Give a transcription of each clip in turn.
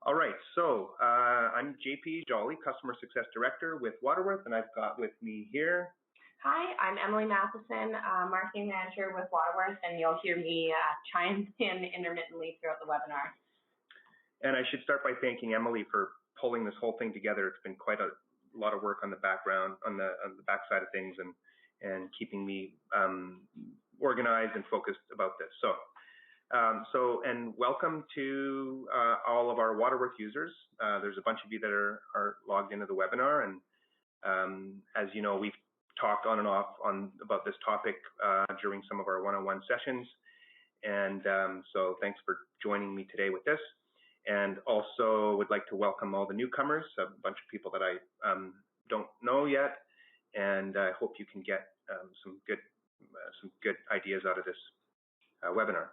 All right, so I'm JP Jolly, Customer Success Director with Waterworth, and I've got with me here. Hi, I'm Emily Matheson, Marketing Manager with Waterworth, and you'll hear me chime in intermittently throughout the webinar. And I should start by thanking Emily for pulling this whole thing together. It's been quite a lot of work on the background, on the backside of things, and keeping me organized and focused about this. And welcome to all of our Waterworth users. There's a bunch of you that are logged into the webinar, and as you know, we've talked on and off about this topic during some of our one-on-one sessions. And so thanks for joining me today with this. And also would like to welcome all the newcomers, a bunch of people that I don't know yet, and I hope you can get some good ideas out of this webinar.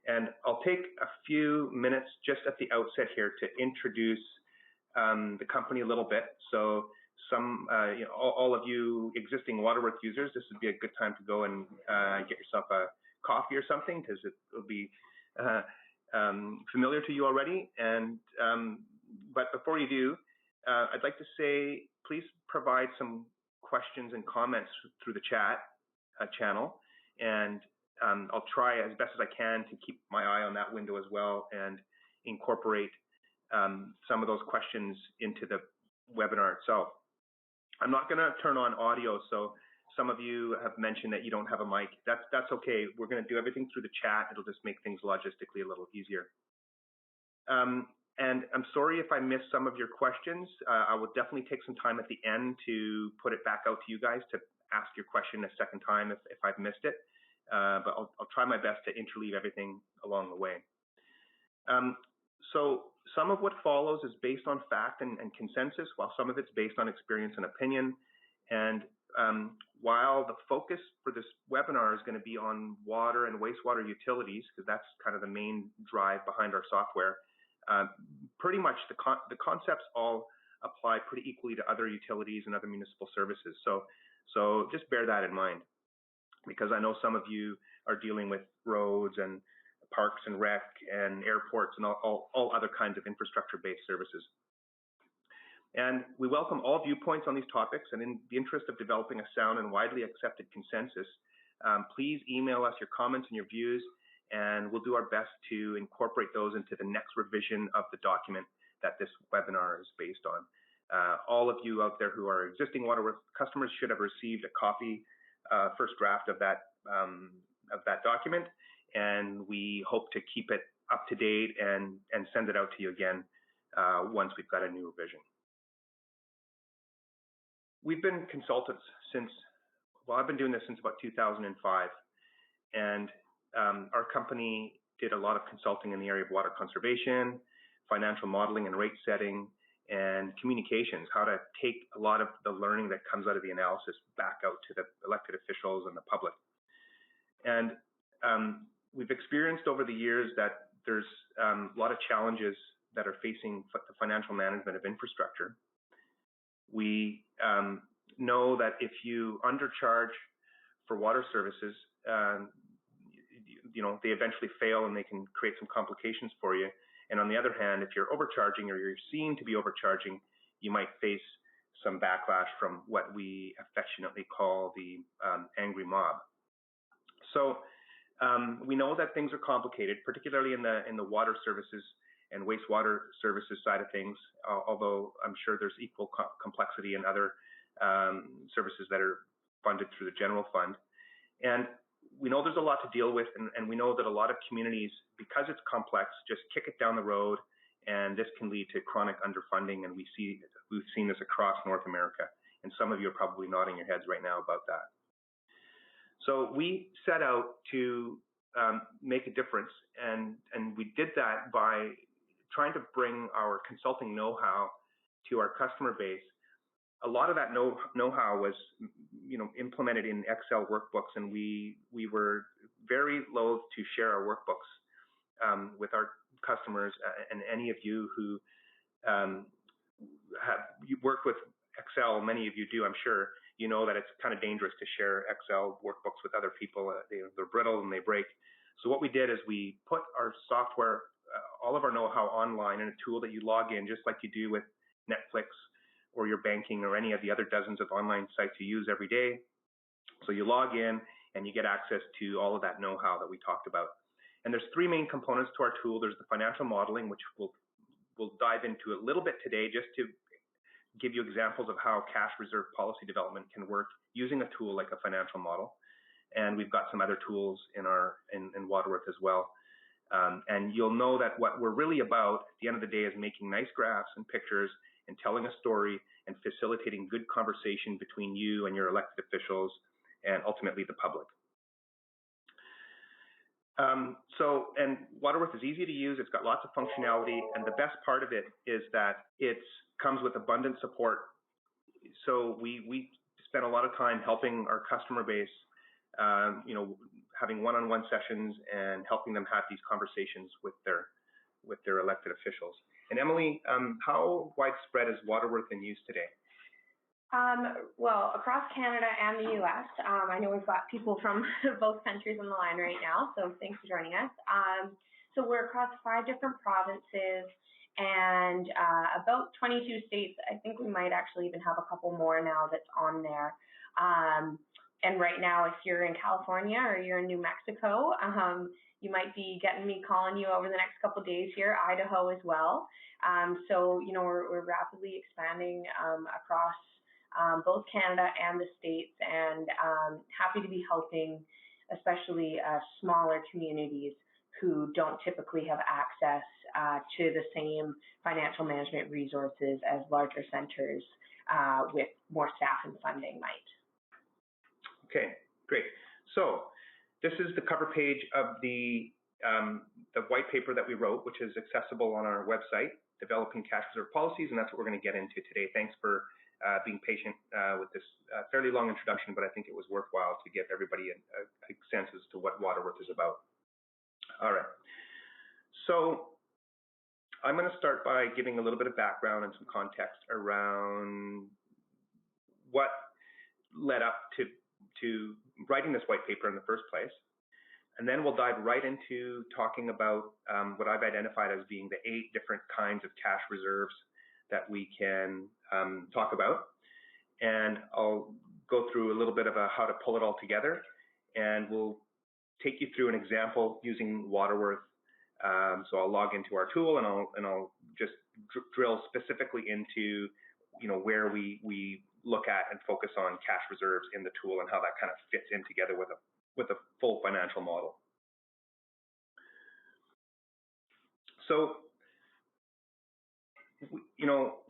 And I'll take a few minutes just at the outset here to introduce the company a little bit. So all of you existing Waterworth users, this would be a good time to go and get yourself a coffee or something, because it will be familiar to you already. And but before you do, I'd like to say, please provide some questions and comments through the chat channel, and I'll try as best as I can to keep my eye on that window as well and incorporate some of those questions into the webinar itself. I'm not going to turn on audio, so some of you have mentioned that you don't have a mic. That's okay. We're going to do everything through the chat. It'll just make things logistically a little easier. And I'm sorry if I missed some of your questions. I will definitely take some time at the end to put it back out to you guys to ask your question a second time if I've missed it. But I'll try my best to interleave everything along the way. So some of what follows is based on fact and consensus, while some of it's based on experience and opinion. And while the focus for this webinar is going to be on water and wastewater utilities, because that's kind of the main drive behind our software, pretty much the concepts all apply pretty equally to other utilities and other municipal services. So just bear that in mind, because I know some of you are dealing with roads and parks and rec and airports and all other kinds of infrastructure-based services. And we welcome all viewpoints on these topics, and in the interest of developing a sound and widely accepted consensus, please email us your comments and your views, and we'll do our best to incorporate those into the next revision of the document that this webinar is based on. All of you out there who are existing Waterworth customers should have received a copy, first draft of that document, and we hope to keep it up to date and send it out to you again once we've got a new revision. We've been consultants I've been doing this since about 2005, and our company did a lot of consulting in the area of water conservation, financial modeling and rate setting, and communications, how to take a lot of the learning that comes out of the analysis back out to the elected officials and the public. And we've experienced over the years that there's a lot of challenges that are facing the financial management of infrastructure. We know that if you undercharge for water services, they eventually fail and they can create some complications for you. And on the other hand, if you're overcharging or you're seen to be overcharging, you might face some backlash from what we affectionately call the angry mob. So we know that things are complicated, particularly in the water services and wastewater services side of things, although I'm sure there's equal complexity in other services that are funded through the general fund. And we know there's a lot to deal with, and we know that a lot of communities, because it's complex, just kick it down the road, and this can lead to chronic underfunding, and we've seen this across North America, and some of you are probably nodding your heads right now about that. So we set out to make a difference, and we did that by trying to bring our consulting know-how to our customer base. A lot of that know-how was, implemented in Excel workbooks, and we were very loath to share our workbooks with our customers, and any of you who you work with Excel, many of you do, I'm sure, you know that it's kind of dangerous to share Excel workbooks with other people. They're brittle and they break. So what we did is we put our software all of our know-how online in a tool that you log in, just like you do with Netflix or your banking or any of the other dozens of online sites you use every day. So you log in and you get access to all of that know-how that we talked about. And there's three main components to our tool. There's the financial modeling, which we'll dive into a little bit today, just to give you examples of how cash reserve policy development can work using a tool like a financial model. And we've got some other tools in Waterworth as well. And you'll know that what we're really about at the end of the day is making nice graphs and pictures and telling a story and facilitating good conversation between you and your elected officials and ultimately the public. And Waterworth is easy to use. It's got lots of functionality, and the best part of it is that it comes with abundant support. So we spend a lot of time helping our customer base, having one-on-one sessions and helping them have these conversations with their elected officials. And Emily, how widespread is Waterworth in use today? Well, across Canada and the U.S., I know we've got people from both countries on the line right now, so thanks for joining us. So we're across 5 different provinces and about 22 states. I think we might actually even have a couple more now that's on there. And right now, if you're in California or you're in New Mexico, you might be getting me calling you over the next couple of days here, Idaho as well. So, we're rapidly expanding across both Canada and the States, and happy to be helping especially smaller communities who don't typically have access to the same financial management resources as larger centers with more staff and funding might. Okay, great. So this is the cover page of the white paper that we wrote, which is accessible on our website, Developing Cash Reserve Policies, and that's what we're going to get into today. Thanks for being patient with this fairly long introduction, but I think it was worthwhile to give everybody a sense as to what Waterworth is about. All right. So I'm going to start by giving a little bit of background and some context around what led up to writing this white paper in the first place. And then we'll dive right into talking about what I've identified as being the 8 different kinds of cash reserves that we can talk about. And I'll go through a little bit of how to pull it all together. And we'll take you through an example using Waterworth. So I'll log into our tool and I'll just drill specifically into where we look at and focus on cash reserves in the tool and how that kind of fits in together with a full financial model. So,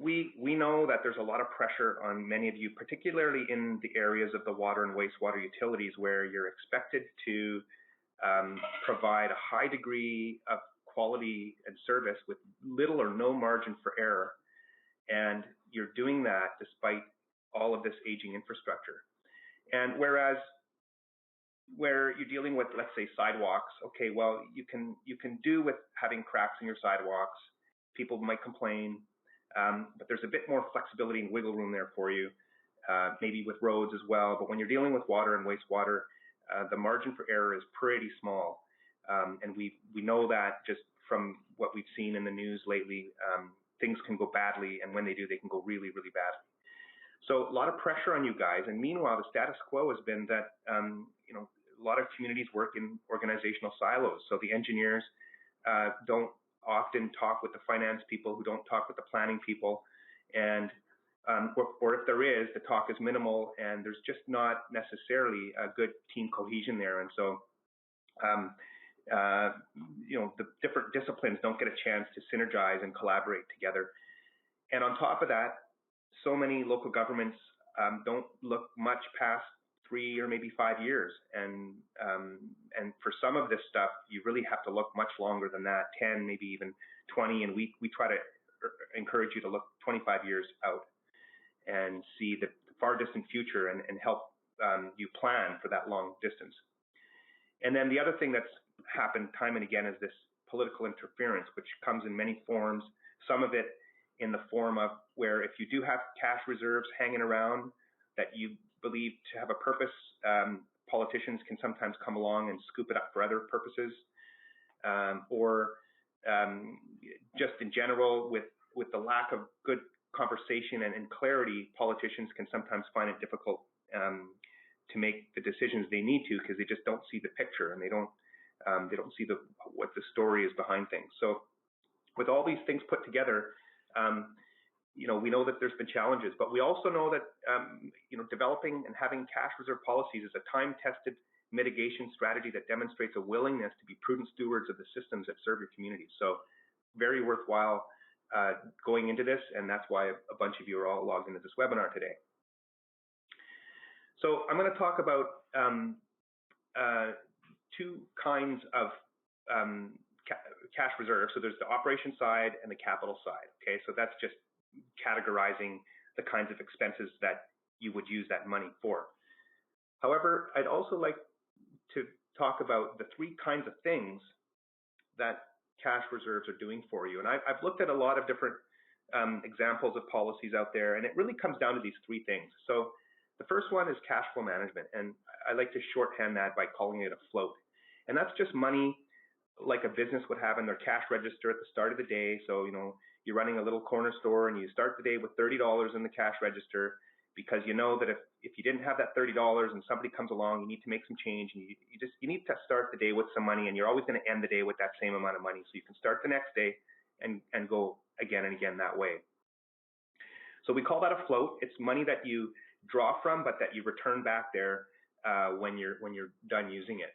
we know that there's a lot of pressure on many of you, particularly in the areas of the water and wastewater utilities, where you're expected to provide a high degree of quality and service with little or no margin for error. And you're doing that despite all of this aging infrastructure. And whereas where you're dealing with, let's say, sidewalks, okay, well, you can do with having cracks in your sidewalks. People might complain, but there's a bit more flexibility and wiggle room there for you, maybe with roads as well. But when you're dealing with water and wastewater, the margin for error is pretty small. And we know that just from what we've seen in the news lately, things can go badly, and when they do, they can go really, really badly. So a lot of pressure on you guys. And meanwhile, the status quo has been that a lot of communities work in organizational silos. So the engineers don't often talk with the finance people, who don't talk with the planning people, and or if there is, the talk is minimal, and there's just not necessarily a good team cohesion there. And so the different disciplines don't get a chance to synergize and collaborate together. And on top of that, so many local governments don't look much past 3 or maybe 5 years, and for some of this stuff, you really have to look much longer than that, 10, maybe even 20. And we try to encourage you to look 25 years out and see the far distant future and help you plan for that long distance. And then the other thing that's happened time and again is this political interference, which comes in many forms. Some of it in the form of where if you do have cash reserves hanging around that you believe to have a purpose, politicians can sometimes come along and scoop it up for other purposes. Or just in general, with the lack of good conversation and clarity, politicians can sometimes find it difficult to make the decisions they need to, because they just don't see the picture and they don't see what the story is behind things. So with all these things put together, we know that there's been challenges, but we also know that developing and having cash reserve policies is a time-tested mitigation strategy that demonstrates a willingness to be prudent stewards of the systems that serve your community. So very worthwhile going into this, and that's why a bunch of you are all logged into this webinar today. So I'm going to talk about two kinds of cash reserve. So there's the operation side and the capital side. Okay, so that's just categorizing the kinds of expenses that you would use that money for. However, I'd also like to talk about the three kinds of things that cash reserves are doing for you. And I've looked at a lot of different examples of policies out there, and it really comes down to these three things. So the first one is cash flow management, and I like to shorthand that by calling it a float. And that's just money like a business would have in their cash register at the start of the day. So, you're running a little corner store and you start the day with $30 in the cash register, because you know that if you didn't have that $30 and somebody comes along, you need to make some change, and you need to start the day with some money, and you're always going to end the day with that same amount of money, so you can start the next day and go again and again that way. So we call that a float. It's money that you draw from, but that you return back there when you're done using it.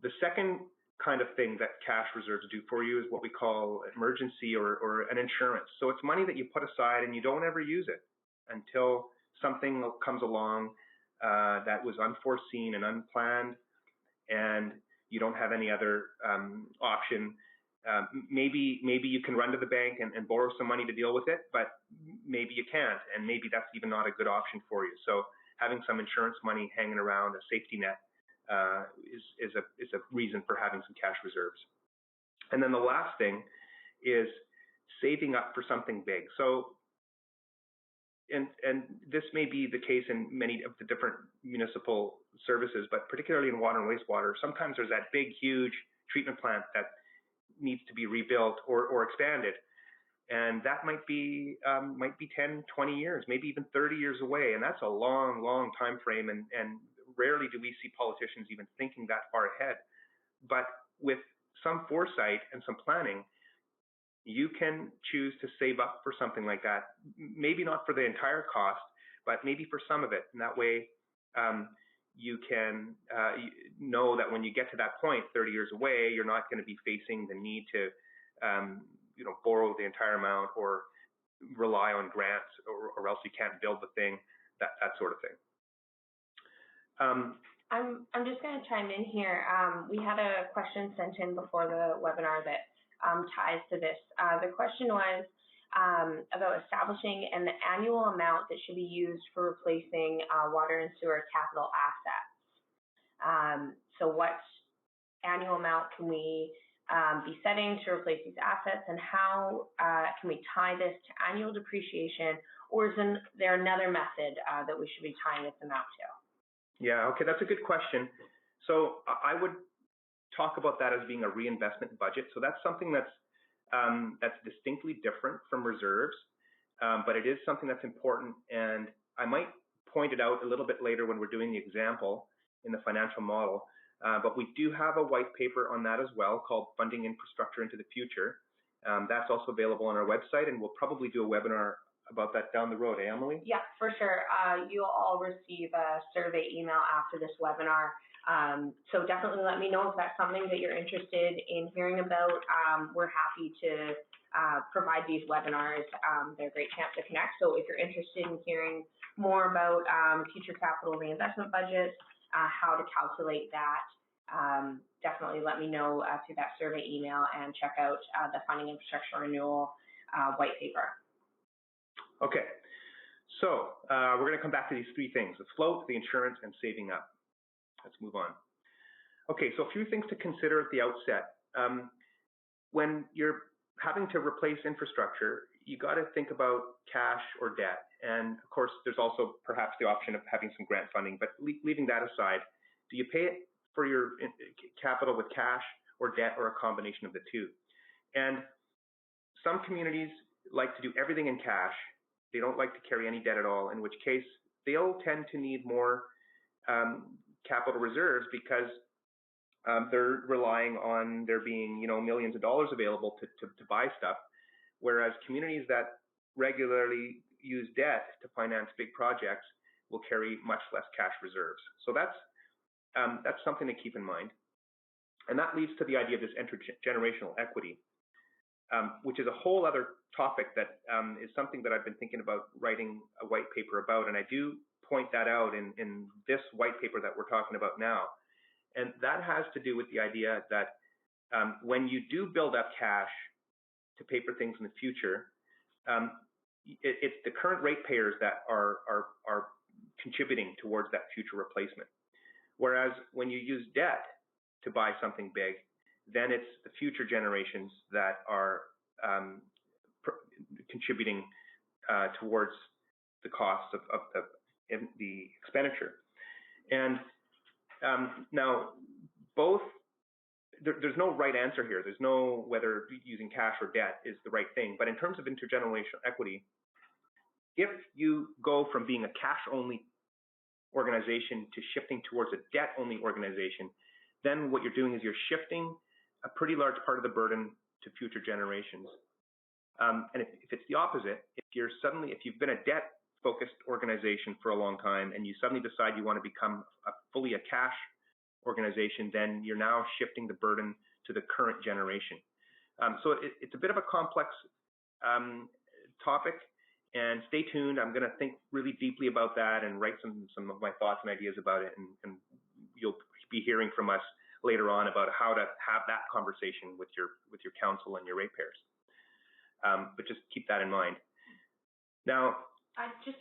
The second kind of thing that cash reserves do for you is what we call emergency or an insurance. So it's money that you put aside and you don't ever use it until something comes along that was unforeseen and unplanned, and you don't have any other option. Maybe you can run to the bank and borrow some money to deal with it, but maybe you can't, and maybe that's even not a good option for you. So having some insurance money hanging around, a safety net, is a reason for having some cash reserves. And then the last thing is saving up for something big. So, and this may be the case in many of the different municipal services, but particularly in water and wastewater, sometimes there's that big, huge treatment plant that needs to be rebuilt or expanded. And that might be 10, 20 years, maybe even 30 years away. And that's a long, long time frame. And rarely do we see politicians even thinking that far ahead. But with some foresight and some planning, you can choose to save up for something like that. Maybe not for the entire cost, but maybe for some of it. And that way, you can know that when you get to that point 30 years away, you're not going to be facing the need to borrow the entire amount or rely on grants, or else you can't build the thing, that sort of thing. I'm just going to chime in here. We had a question sent in before the webinar that ties to this. The question was about establishing an annual amount that should be used for replacing water and sewer capital assets. So what annual amount can we be setting to replace these assets, and how can we tie this to annual depreciation, or is there another method that we should be tying this amount to? Yeah, okay, that's a good question. So I would talk about that as being a reinvestment budget. So that's something that's distinctly different from reserves, but it is something that's important. And I might point it out a little bit later when we're doing the example in the financial model. But we do have a white paper on that as well, called Funding Infrastructure into the Future. That's also available on our website, and we'll probably do a webinar about that down the road, Emily? Yeah, for sure. You'll all receive a survey email after this webinar. So definitely let me know if that's something that you're interested in hearing about. We're happy to provide these webinars. They're a great chance to connect. So if you're interested in hearing more about future capital reinvestment budgets, how to calculate that, definitely let me know through that survey email, and check out the Funding Infrastructure Renewal white paper. Okay, so we're going to come back to these three things: the float, the insurance, and saving up. Let's move on. Okay, so a few things to consider at the outset. When you're having to replace infrastructure, you got to think about cash or debt. And of course, there's also perhaps the option of having some grant funding, but leaving that aside, do you pay it for your capital with cash, or debt, or a combination of the two. And some communities like to do everything in cash. They don't like to carry any debt at all, in which case they'll tend to need more capital reserves because they're relying on there being, millions of dollars available to buy stuff, whereas communities that regularly use debt to finance big projects will carry much less cash reserves. So that's something to keep in mind. And that leads to the idea of this intergenerational equity, which is a whole other topic that is something that I've been thinking about writing a white paper about. And I do point that out in this white paper that we're talking about now. And that has to do with the idea that when you do build up cash to pay for things in the future, it's the current ratepayers that are contributing towards that future replacement. Whereas when you use debt to buy something big, then it's the future generations that are contributing towards the costs of the expenditure. And now, there's no right answer here. There's no whether using cash or debt is the right thing. But in terms of intergenerational equity, if you go from being a cash-only organization to shifting towards a debt-only organization, then what you're doing is you're shifting a pretty large part of the burden to future generations. And if it's the opposite, if you've been a debt-focused organization for a long time and you suddenly decide you want to become fully a cash organization, then you're now shifting the burden to the current generation. So it's a bit of a complex topic, and stay tuned. I'm going to think really deeply about that and write some of my thoughts and ideas about it, and you'll be hearing from us later on about how to have that conversation with your council and your ratepayers. But just keep that in mind. Now, just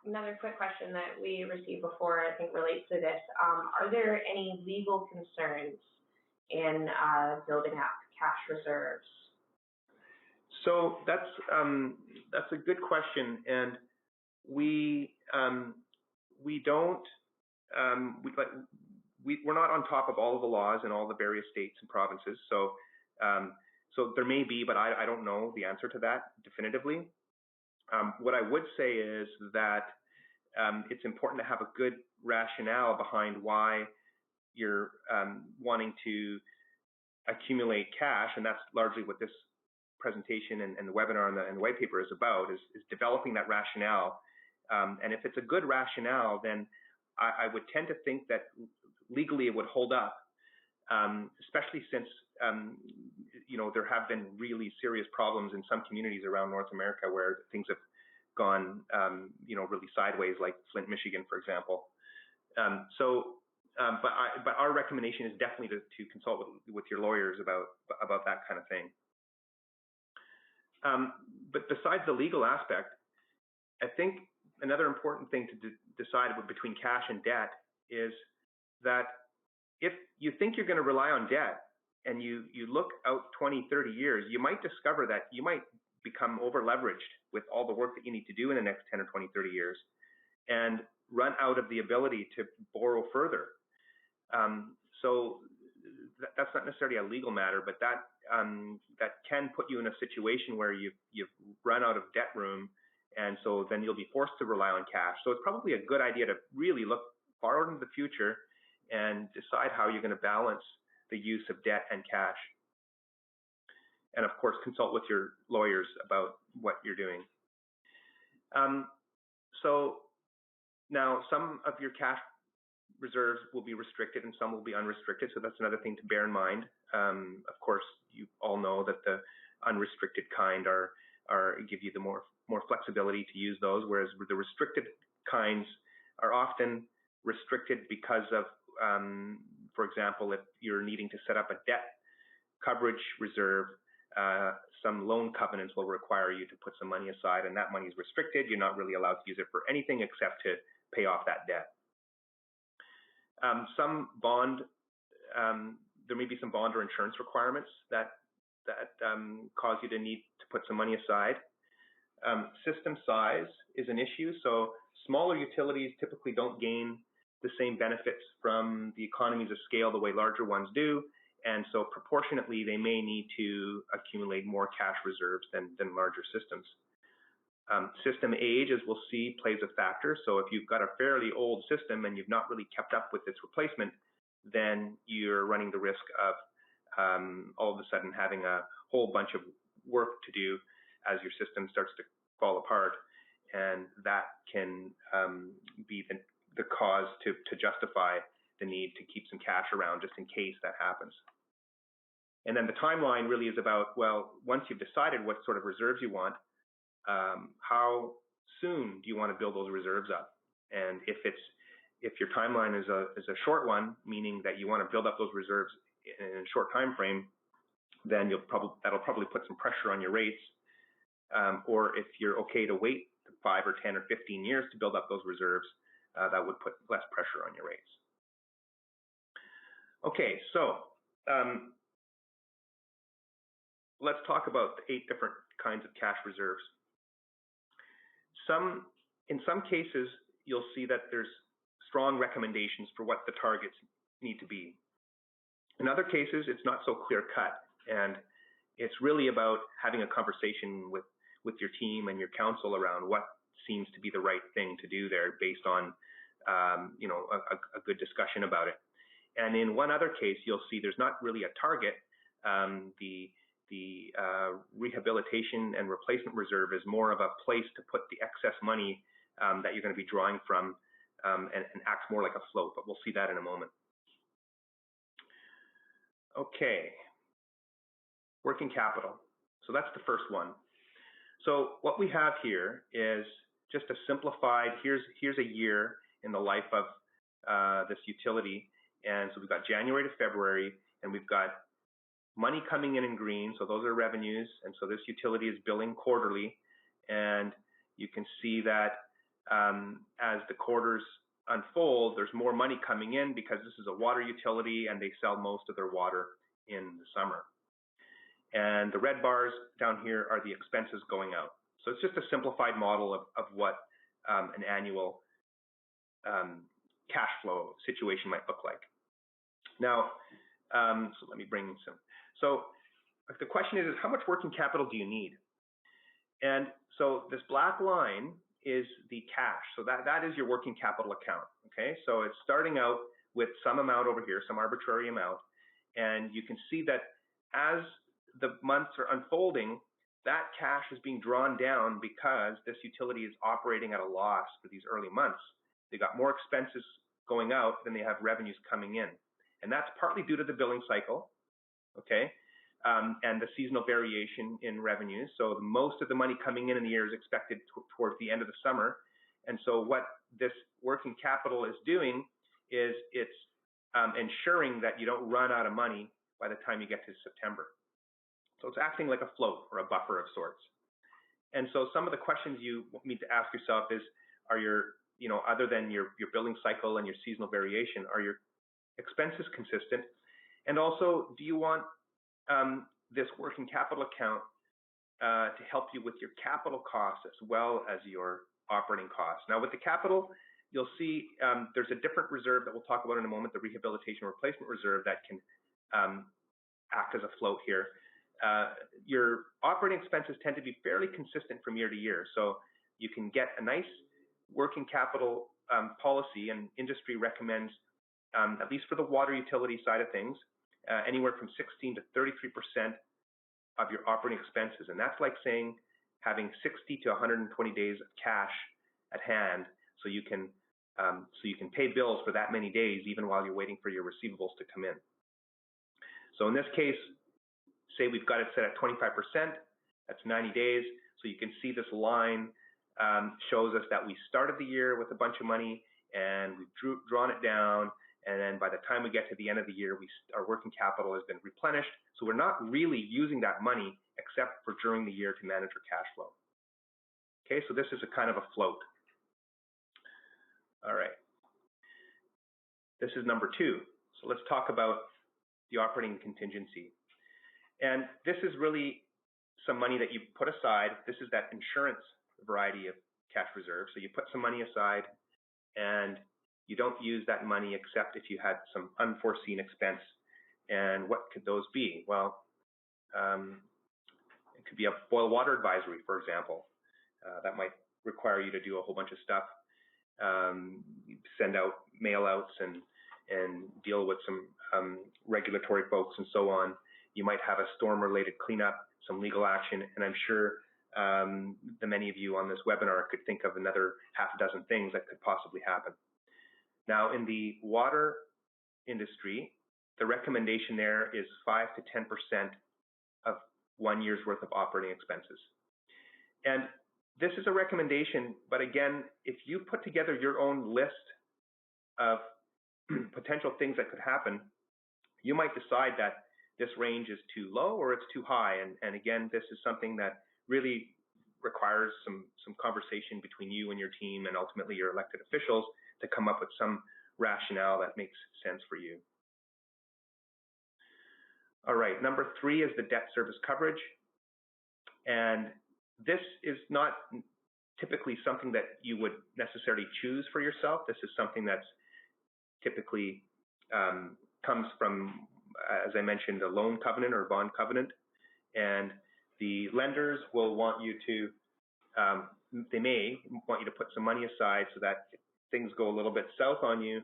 another quick question that we received before, I think relates to this. Are there any legal concerns in building up cash reserves? So that's a good question, and we're not on top of all of the laws in all the various states and provinces. So there may be, but I don't know the answer to that definitively. What I would say is that it's important to have a good rationale behind why you're wanting to accumulate cash, and that's largely what this presentation and the webinar and the white paper is about, is developing that rationale. And if it's a good rationale, then I would tend to think that legally it would hold up, especially since there have been really serious problems in some communities around North America where things have gone really sideways, like Flint, Michigan, for example. But our recommendation is definitely to consult with your lawyers about that kind of thing. But besides the legal aspect, I think another important thing to decide between cash and debt is that if you think you're going to rely on debt and you look out 20, 30 years, you might discover that you might become over leveraged with all the work that you need to do in the next 10 or 20, 30 years and run out of the ability to borrow further. So that's not necessarily a legal matter, but that can put you in a situation where you've run out of debt room, and so then you'll be forced to rely on cash. So it's probably a good idea to really look far into the future and decide how you're going to balance the use of debt and cash. And of course, consult with your lawyers about what you're doing. So now some of your cash reserves will be restricted and some will be unrestricted. So that's another thing to bear in mind. Of course, you all know that the unrestricted kind give you the more flexibility to use those, whereas the restricted kinds are often restricted because of, for example, if you're needing to set up a debt coverage reserve, some loan covenants will require you to put some money aside, and that money is restricted. You're not really allowed to use it for anything except to pay off that debt. There may be some bond or insurance requirements that cause you to need to put some money aside. System size is an issue. So smaller utilities typically don't gain the same benefits from the economies of scale the way larger ones do. And so proportionately, they may need to accumulate more cash reserves than larger systems. System age, as we'll see, plays a factor. So if you've got a fairly old system and you've not really kept up with its replacement, then you're running the risk of all of a sudden having a whole bunch of work to do as your system starts to fall apart. And that can be the cause to justify the need to keep some cash around just in case that happens. And then the timeline really is about, well, once you've decided what sort of reserves you want, how soon do you want to build those reserves up? And if your timeline is a short one, meaning that you want to build up those reserves in a short time frame, then that'll probably put some pressure on your rates. Or if you're okay to wait 5 or 10 or 15 years to build up those reserves, that would put less pressure on your rates. Okay, so let's talk about the 8 different kinds of cash reserves. In some cases, you'll see that there's strong recommendations for what the targets need to be. In other cases, it's not so clear-cut, and it's really about having a conversation with your team and your council around what seems to be the right thing to do there based on a good discussion about it. And in one other case, you'll see there's not really a target. The rehabilitation and replacement reserve is more of a place to put the excess money that you're going to be drawing from and acts more like a float, but we'll see that in a moment. Okay, working capital. So that's the first one. So what we have here is just a simplified, here's a year in the life of this utility. And so we've got January to February, and we've got money coming in green, so those are revenues, and so this utility is billing quarterly, and you can see that as the quarters unfold, there's more money coming in because this is a water utility and they sell most of their water in the summer. And the red bars down here are the expenses going out. So it's just a simplified model of what an annual cash flow situation might look like. Now, so let me bring some. So the question is how much working capital do you need? And so this black line is the cash. So that is your working capital account. Okay, so it's starting out with some amount over here, some arbitrary amount, and you can see that as the months are unfolding, that cash is being drawn down because this utility is operating at a loss for these early months. They got more expenses going out than they have revenues coming in. And that's partly due to the billing cycle, okay, and the seasonal variation in revenues. So most of the money coming in the year is expected towards the end of the summer. And so what this working capital is doing is it's ensuring that you don't run out of money by the time you get to September. So it's acting like a float or a buffer of sorts. And so some of the questions you need to ask yourself is, are your, other than your billing cycle and your seasonal variation, are your expenses consistent? And also, do you want this working capital account to help you with your capital costs as well as your operating costs? Now, with the capital, you'll see there's a different reserve that we'll talk about in a moment, the rehabilitation replacement reserve, that can act as a float here. Your operating expenses tend to be fairly consistent from year to year. So you can get a nice working capital policy, and industry recommends, at least for the water utility side of things, anywhere from 16 to 33% of your operating expenses. And that's like saying having 60 to 120 days of cash at hand, so you can pay bills for that many days, even while you're waiting for your receivables to come in. So in this case, say we've got it set at 25%, that's 90 days. So you can see this line shows us that we started the year with a bunch of money and we've drawn it down. And then by the time we get to the end of the year, our working capital has been replenished. So we're not really using that money except for during the year to manage our cash flow. Okay, so this is a kind of a float. All right. This is number 2. So let's talk about the operating contingency. And this is really some money that you put aside. This is that insurance variety of cash reserve. So you put some money aside and you don't use that money except if you had some unforeseen expense. And what could those be? Well, it could be a boil water advisory, for example. That might require you to do a whole bunch of stuff, send out mail outs and deal with some regulatory folks and so on. You might have a storm-related cleanup, some legal action, and I'm sure the many of you on this webinar could think of another half a dozen things that could possibly happen. Now, in the water industry, the recommendation there is 5 to 10% of 1 year's worth of operating expenses. And this is a recommendation, but again, if you put together your own list of potential things that could happen, you might decide that this range is too low or it's too high. And again, this is something that really requires some conversation between you and your team and ultimately your elected officials to come up with some rationale that makes sense for you. All right, number 3 is the debt service coverage. And this is not typically something that you would necessarily choose for yourself. This is something that's typically comes from, as I mentioned, a loan covenant or bond covenant. And the lenders will want you to, they may want you to put some money aside so that if things go a little bit south on you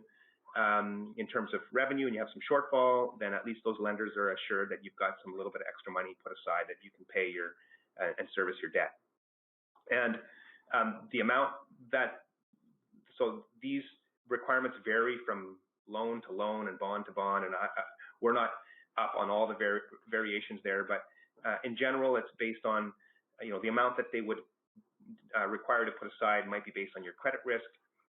in terms of revenue and you have some shortfall, then at least those lenders are assured that you've got some little bit of extra money put aside that you can pay your and service your debt. And the amount that, so these requirements vary from loan to loan and bond to bond, and we're not up on all the variations there, but in general, it's based on, the amount that they would require to put aside might be based on your credit risk,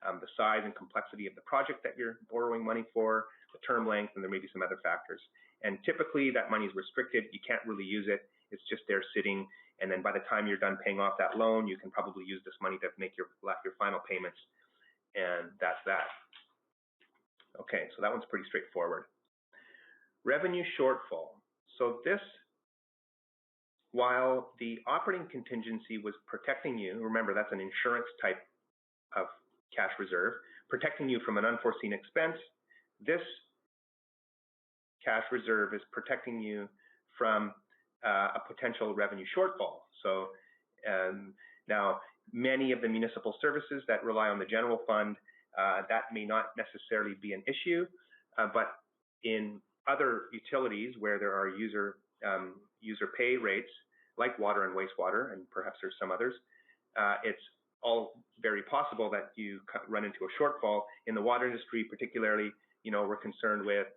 the size and complexity of the project that you're borrowing money for, the term length, and there may be some other factors. And typically that money is restricted. You can't really use it. It's just there sitting. And then by the time you're done paying off that loan, you can probably use this money to make your final payments. And that's that. Okay, so that one's pretty straightforward. Revenue shortfall. So this, while the operating contingency was protecting you, remember that's an insurance type of cash reserve, protecting you from an unforeseen expense, this cash reserve is protecting you from a potential revenue shortfall. So now, many of the municipal services that rely on the general fund, that may not necessarily be an issue, but in other utilities where there are user pay rates, like water and wastewater, and perhaps there's some others, it's all very possible that you run into a shortfall. In the water industry particularly, we're concerned with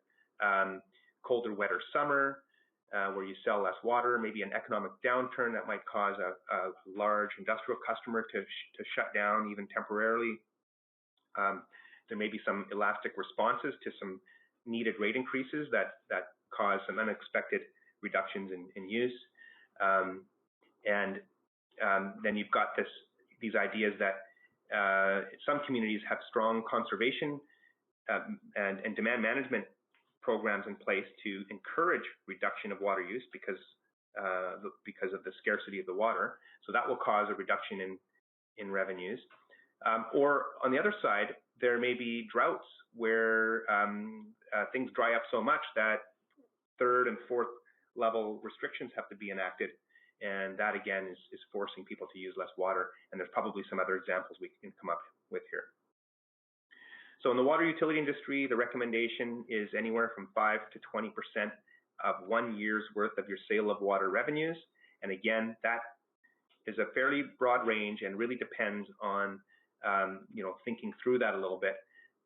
colder, wetter summer, where you sell less water, maybe an economic downturn that might cause a large industrial customer to shut down even temporarily. There may be some elastic responses to some needed rate increases that cause some unexpected reductions in use. And then you've got these ideas that some communities have strong conservation and demand management programs in place to encourage reduction of water use because of the scarcity of the water. So that will cause a reduction in revenues. Or on the other side, there may be droughts where things dry up so much that 3rd and 4th level restrictions have to be enacted. And that again is forcing people to use less water. And there's probably some other examples we can come up with here. So in the water utility industry, the recommendation is anywhere from 5 to 20% of 1 year's worth of your sale of water revenues. And again, that is a fairly broad range and really depends on thinking through that a little bit.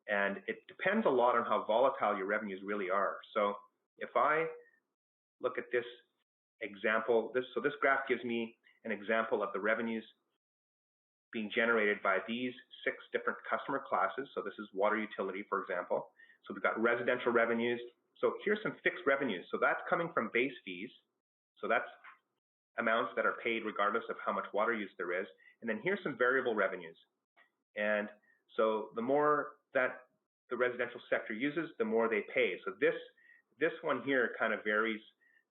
And it depends a lot on how volatile your revenues really are. So if I look at this example, this graph gives me an example of the revenues being generated by these 6 different customer classes. So this is water utility, for example. So we've got residential revenues. So here's some fixed revenues. So that's coming from base fees. So that's amounts that are paid regardless of how much water use there is. And then here's some variable revenues. And so the more that the residential sector uses, the more they pay. So this one here kind of varies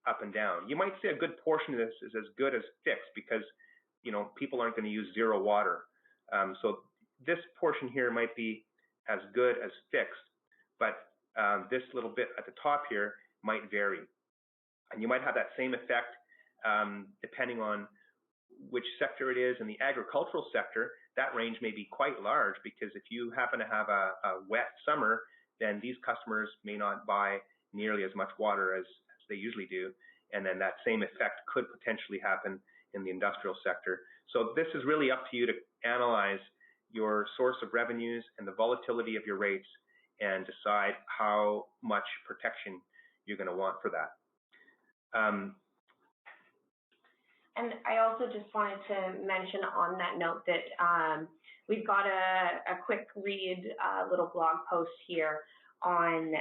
up and down. You might say a good portion of this is as good as fixed because people aren't going to use zero water. So this portion here might be as good as fixed, but this little bit at the top here might vary. And you might have that same effect depending on which sector it is. In the agricultural sector, that range may be quite large, because if you happen to have a wet summer, then these customers may not buy nearly as much water as they usually do. And then that same effect could potentially happen in the industrial sector. So this is really up to you to analyze your source of revenues and the volatility of your rates and decide how much protection you're going to want for that. And I also just wanted to mention on that note that we've got a quick read little blog post here on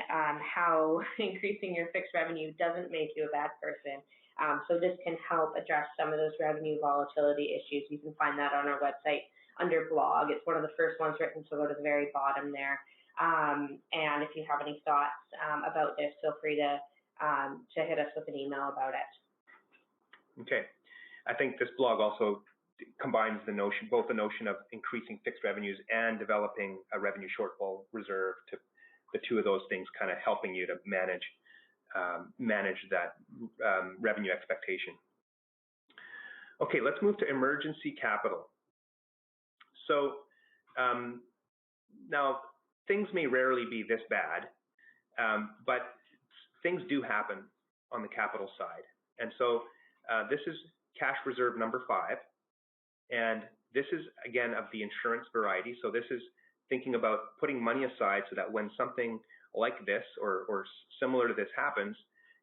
how increasing your fixed revenue doesn't make you a bad person. So this can help address some of those revenue volatility issues. You can find that on our website under blog. It's one of the first ones written, so go to the very bottom there. And if you have any thoughts about this, feel free to hit us with an email about it. Okay. I think this blog also combines the notion, both the notion of increasing fixed revenues and developing a revenue shortfall reserve, to the two of those things kind of helping you to manage that revenue expectation. Okay, let's move to emergency capital. So now things may rarely be this bad, but things do happen on the capital side. And so this is cash reserve number 5. And this is, again, of the insurance variety. So this is thinking about putting money aside so that when something like this or similar to this happens,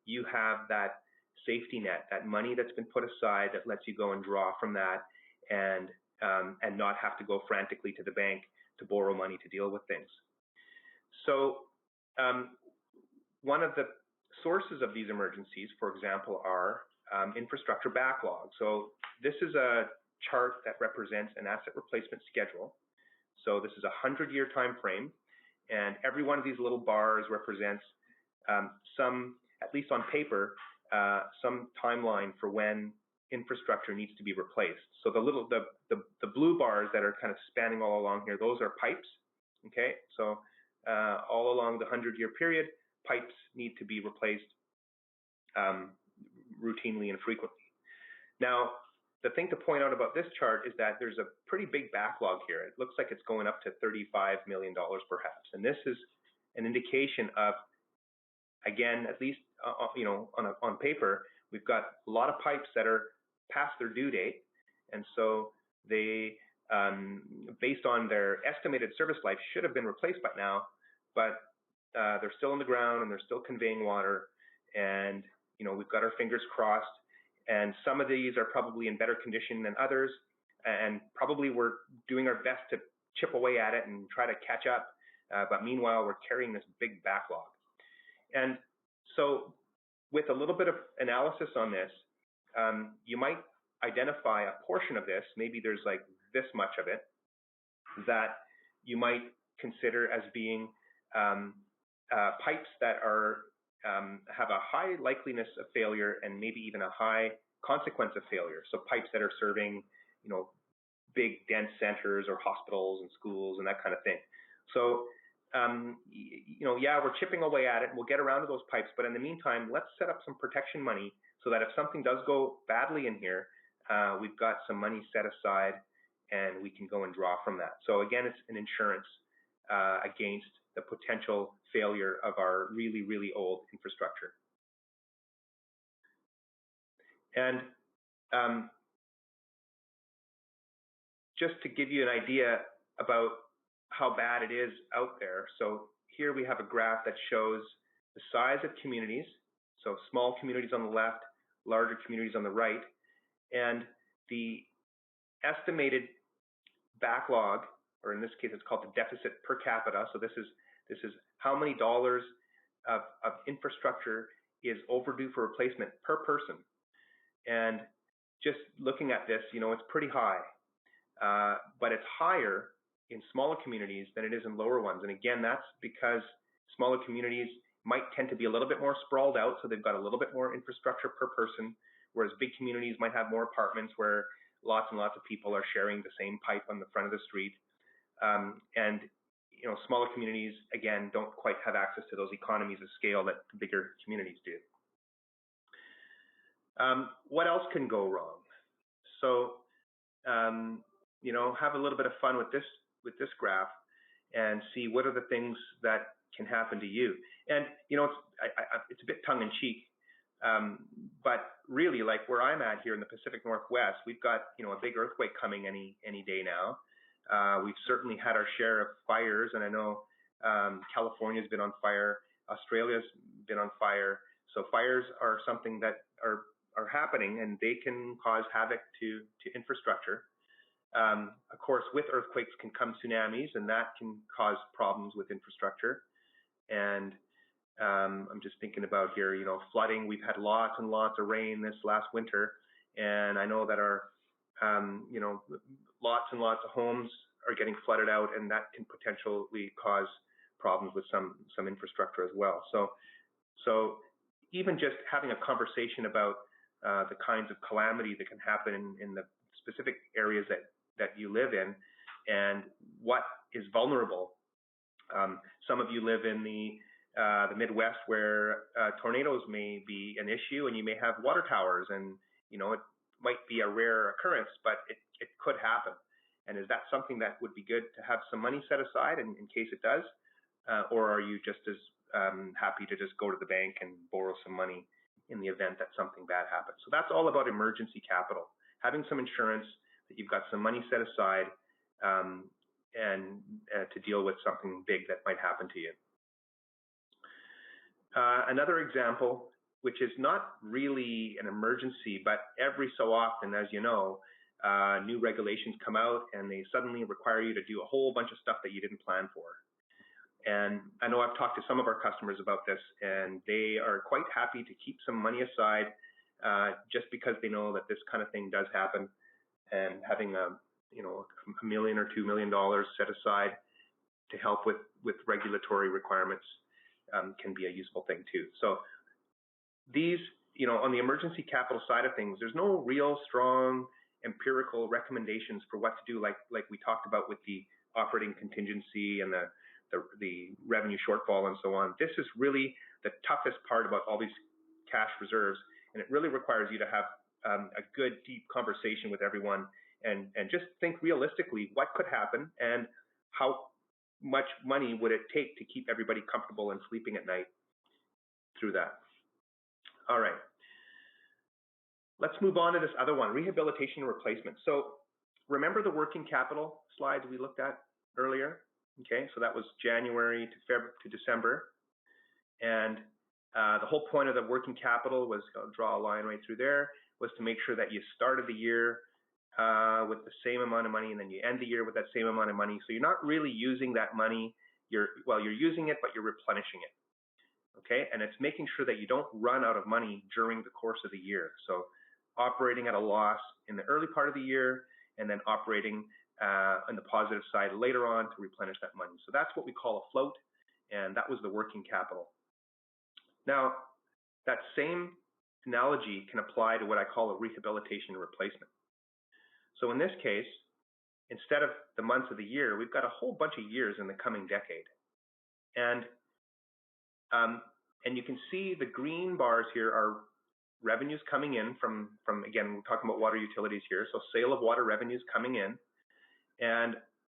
you have that safety net, that money that's been put aside that lets you go and draw from that and not have to go frantically to the bank to borrow money to deal with things. So one of the sources of these emergencies, for example, are infrastructure backlog. So this is a chart that represents an asset replacement schedule. So this is a 100-year time frame, and every one of these little bars represents some, at least on paper, some timeline for when infrastructure needs to be replaced. So the blue bars that are kind of spanning all along here, those are pipes. Okay, so all along the 100-year period, pipes need to be replaced routinely and frequently. Now, the thing to point out about this chart is that there's a pretty big backlog here. It looks like it's going up to $35 million perhaps. And this is an indication of, again, at least on paper, we've got a lot of pipes that are past their due date. And so they, based on their estimated service life, should have been replaced by now, but they're still in the ground and they're still conveying water. And, we've got our fingers crossed. And some of these are probably in better condition than others, and probably we're doing our best to chip away at it and try to catch up. But meanwhile, we're carrying this big backlog. And so with a little bit of analysis on this, you might identify a portion of this, maybe there's like this much of it, that you might consider as being pipes that are have a high likeliness of failure and maybe even a high consequence of failure. So pipes that are serving, big dense centers or hospitals and schools and that kind of thing. So, yeah, we're chipping away at it and we'll get around to those pipes. But in the meantime, let's set up some protection money so that if something does go badly in here, we've got some money set aside and we can go and draw from that. So again, it's an insurance against the potential failure of our really, really old infrastructure. And just to give you an idea about how bad it is out there, so here we have a graph that shows the size of communities, so small communities on the left, larger communities on the right, and the estimated backlog, or in this case it's called the deficit per capita. So this is how many dollars of infrastructure is overdue for replacement per person. And just looking at this, it's pretty high, but it's higher in smaller communities than it is in lower ones. And again, that's because smaller communities might tend to be a little bit more sprawled out, so they've got a little bit more infrastructure per person, whereas big communities might have more apartments where lots and lots of people are sharing the same pipe on the front of the street. And smaller communities, again, don't quite have access to those economies of scale that the bigger communities do. What else can go wrong? So, have a little bit of fun with this graph and see what are the things that can happen to you. And it's a bit tongue-in-cheek, but really, like where I'm at here in the Pacific Northwest, we've got a big earthquake coming any day now. We've certainly had our share of fires, and I know California's been on fire, Australia's been on fire. So fires are something that are happening, and they can cause havoc to infrastructure. Of course, with earthquakes can come tsunamis, and that can cause problems with infrastructure. And I'm just thinking about here, flooding. We've had lots and lots of rain this last winter, and I know that our, lots and lots of homes are getting flooded out, and that can potentially cause problems with some infrastructure as well. So even just having a conversation about the kinds of calamity that can happen in the specific areas that you live in, and what is vulnerable. Some of you live in the Midwest, where tornadoes may be an issue, and you may have water towers, and it might be a rare occurrence, but it could happen. And is that something that would be good to have some money set aside in case it does, or are you just as happy to just go to the bank and borrow some money in the event that something bad happens? So that's all about emergency capital, having some insurance, that you've got some money set aside, and to deal with something big that might happen to you. Another example, which is not really an emergency, but every so often, as you know, new regulations come out and they suddenly require you to do a whole bunch of stuff that you didn't plan for. And I know I've talked to some of our customers about this, and they are quite happy to keep some money aside just because they know that this kind of thing does happen, and having $1 million or $2 million set aside to help with regulatory requirements can be a useful thing too. So these, on the emergency capital side of things, there's no real strong empirical recommendations for what to do, like we talked about with the operating contingency and the revenue shortfall and so on. This is really the toughest part about all these cash reserves, and it really requires you to have a good, deep conversation with everyone and just think realistically what could happen and how much money would it take to keep everybody comfortable and sleeping at night through that. All right. Let's move on to this other one, rehabilitation and replacement. So remember the working capital slides we looked at earlier? Okay, so that was January to December. And the whole point of the working capital was, I'll draw a line right through there, was to make sure that you started the year with the same amount of money, and then you end the year with that same amount of money. So you're not really using that money. You're using it, but you're replenishing it. Okay, and it's making sure that you don't run out of money during the course of the year. So operating at a loss in the early part of the year, and then operating on the positive side later on to replenish that money. So that's what we call a float, and that was the working capital. Now, that same analogy can apply to what I call a rehabilitation and replacement. So in this case, instead of the months of the year, we've got a whole bunch of years in the coming decade. And you can see the green bars here are revenues coming in from again, we're talking about water utilities here, so sale of water revenues coming in.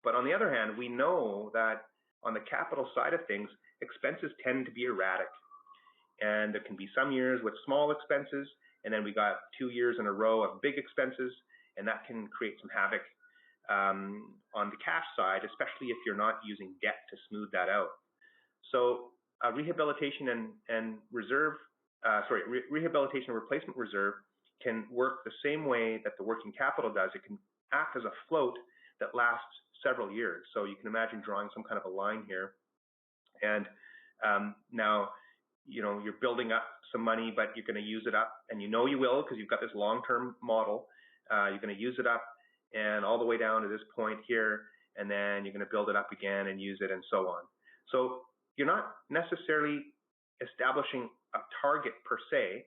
But on the other hand, we know that on the capital side of things, expenses tend to be erratic. And there can be some years with small expenses, and then we got 2 years in a row of big expenses, and that can create some havoc on the cash side, especially if you're not using debt to smooth that out. So rehabilitation and replacement reserve can work the same way that the working capital does. It can act as a float that lasts several years. So you can imagine drawing some kind of a line here, and now you're building up some money, but you're going to use it up, and you will because you've got this long-term model. You're going to use it up and all the way down to this point here, and then you're going to build it up again and use it, and so on. So you're not necessarily establishing a target per se,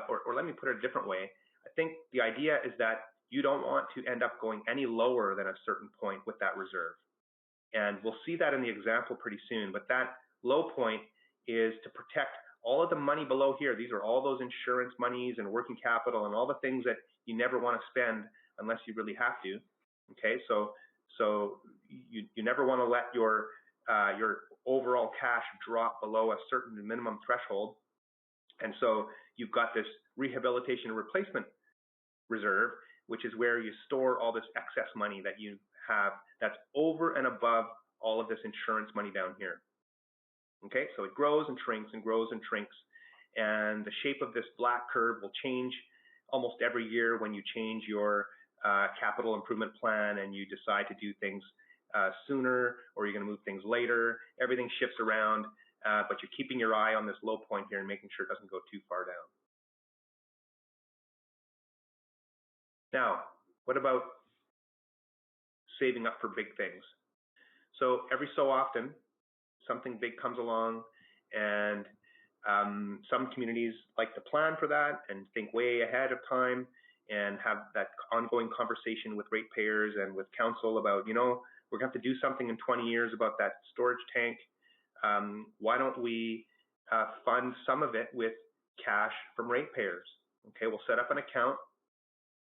or let me put it a different way. I think the idea is that you don't want to end up going any lower than a certain point with that reserve. And we'll see that in the example pretty soon. But that low point is to protect all of the money below here. These are all those insurance monies and working capital and all the things that you never want to spend unless you really have to. Okay, so you never want to let your overall cash drop below a certain minimum threshold. And so you've got this rehabilitation and replacement reserve, which is where you store all this excess money that you have that's over and above all of this insurance money down here. Okay, so it grows and shrinks and grows and shrinks, and the shape of this black curve will change almost every year when you change your capital improvement plan and you decide to do things sooner, or you're going to move things later. Everything shifts around, but you're keeping your eye on this low point here and making sure it doesn't go too far down. Now, what about saving up for big things? So every so often, something big comes along, and some communities like to plan for that and think way ahead of time and have that ongoing conversation with ratepayers and with council about, you know, we're going to have to do something in 20 years about that storage tank. Why don't we fund some of it with cash from ratepayers? Okay, we'll set up an account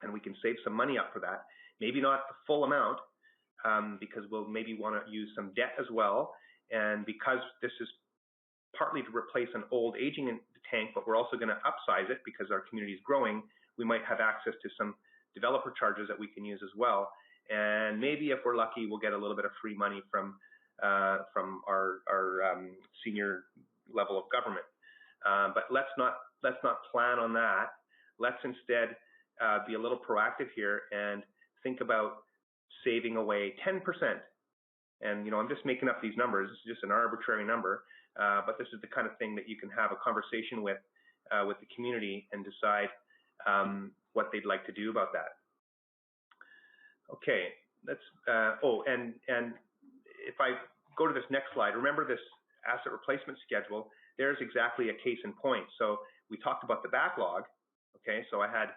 and we can save some money up for that. Maybe not the full amount, because we'll maybe want to use some debt as well. And because this is partly to replace an old aging tank, but we're also going to upsize it because our community is growing, we might have access to some developer charges that we can use as well. And maybe if we're lucky, we'll get a little bit of free money from our senior level of government. But let's not plan on that. Let's instead be a little proactive here and think about saving away 10%. And, you know, I'm just making up these numbers. This is just an arbitrary number, but this is the kind of thing that you can have a conversation with the community and decide what they'd like to do about that. Okay, let's. And if I go to this next slide, remember this asset replacement schedule. There's exactly a case in point. So we talked about the backlog. Okay, so I had.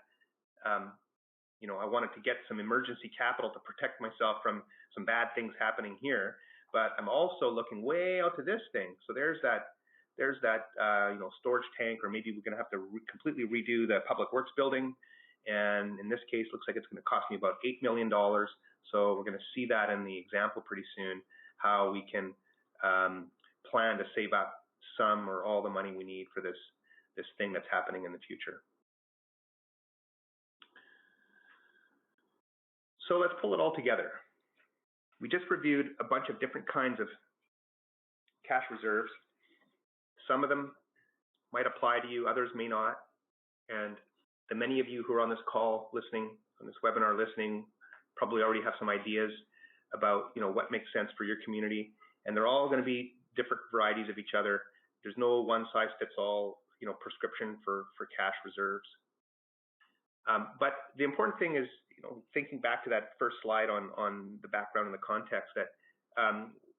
You know, I wanted to get some emergency capital to protect myself from some bad things happening here, but I'm also looking way out to this thing. So there's that you know, storage tank, or maybe we're going to have to completely redo the public works building, and in this case, looks like it's going to cost me about $8 million. So we're going to see that in the example pretty soon, how we can plan to save up some or all the money we need for this thing that's happening in the future. So let's pull it all together. We just reviewed a bunch of different kinds of cash reserves. Some of them might apply to you, others may not. And the many of you who are on this call listening, on this webinar listening, probably already have some ideas about, you know, what makes sense for your community. And they're all going to be different varieties of each other. There's no one size fits all, you know, prescription for cash reserves. But the important thing is, you know, thinking back to that first slide on the background and the context, that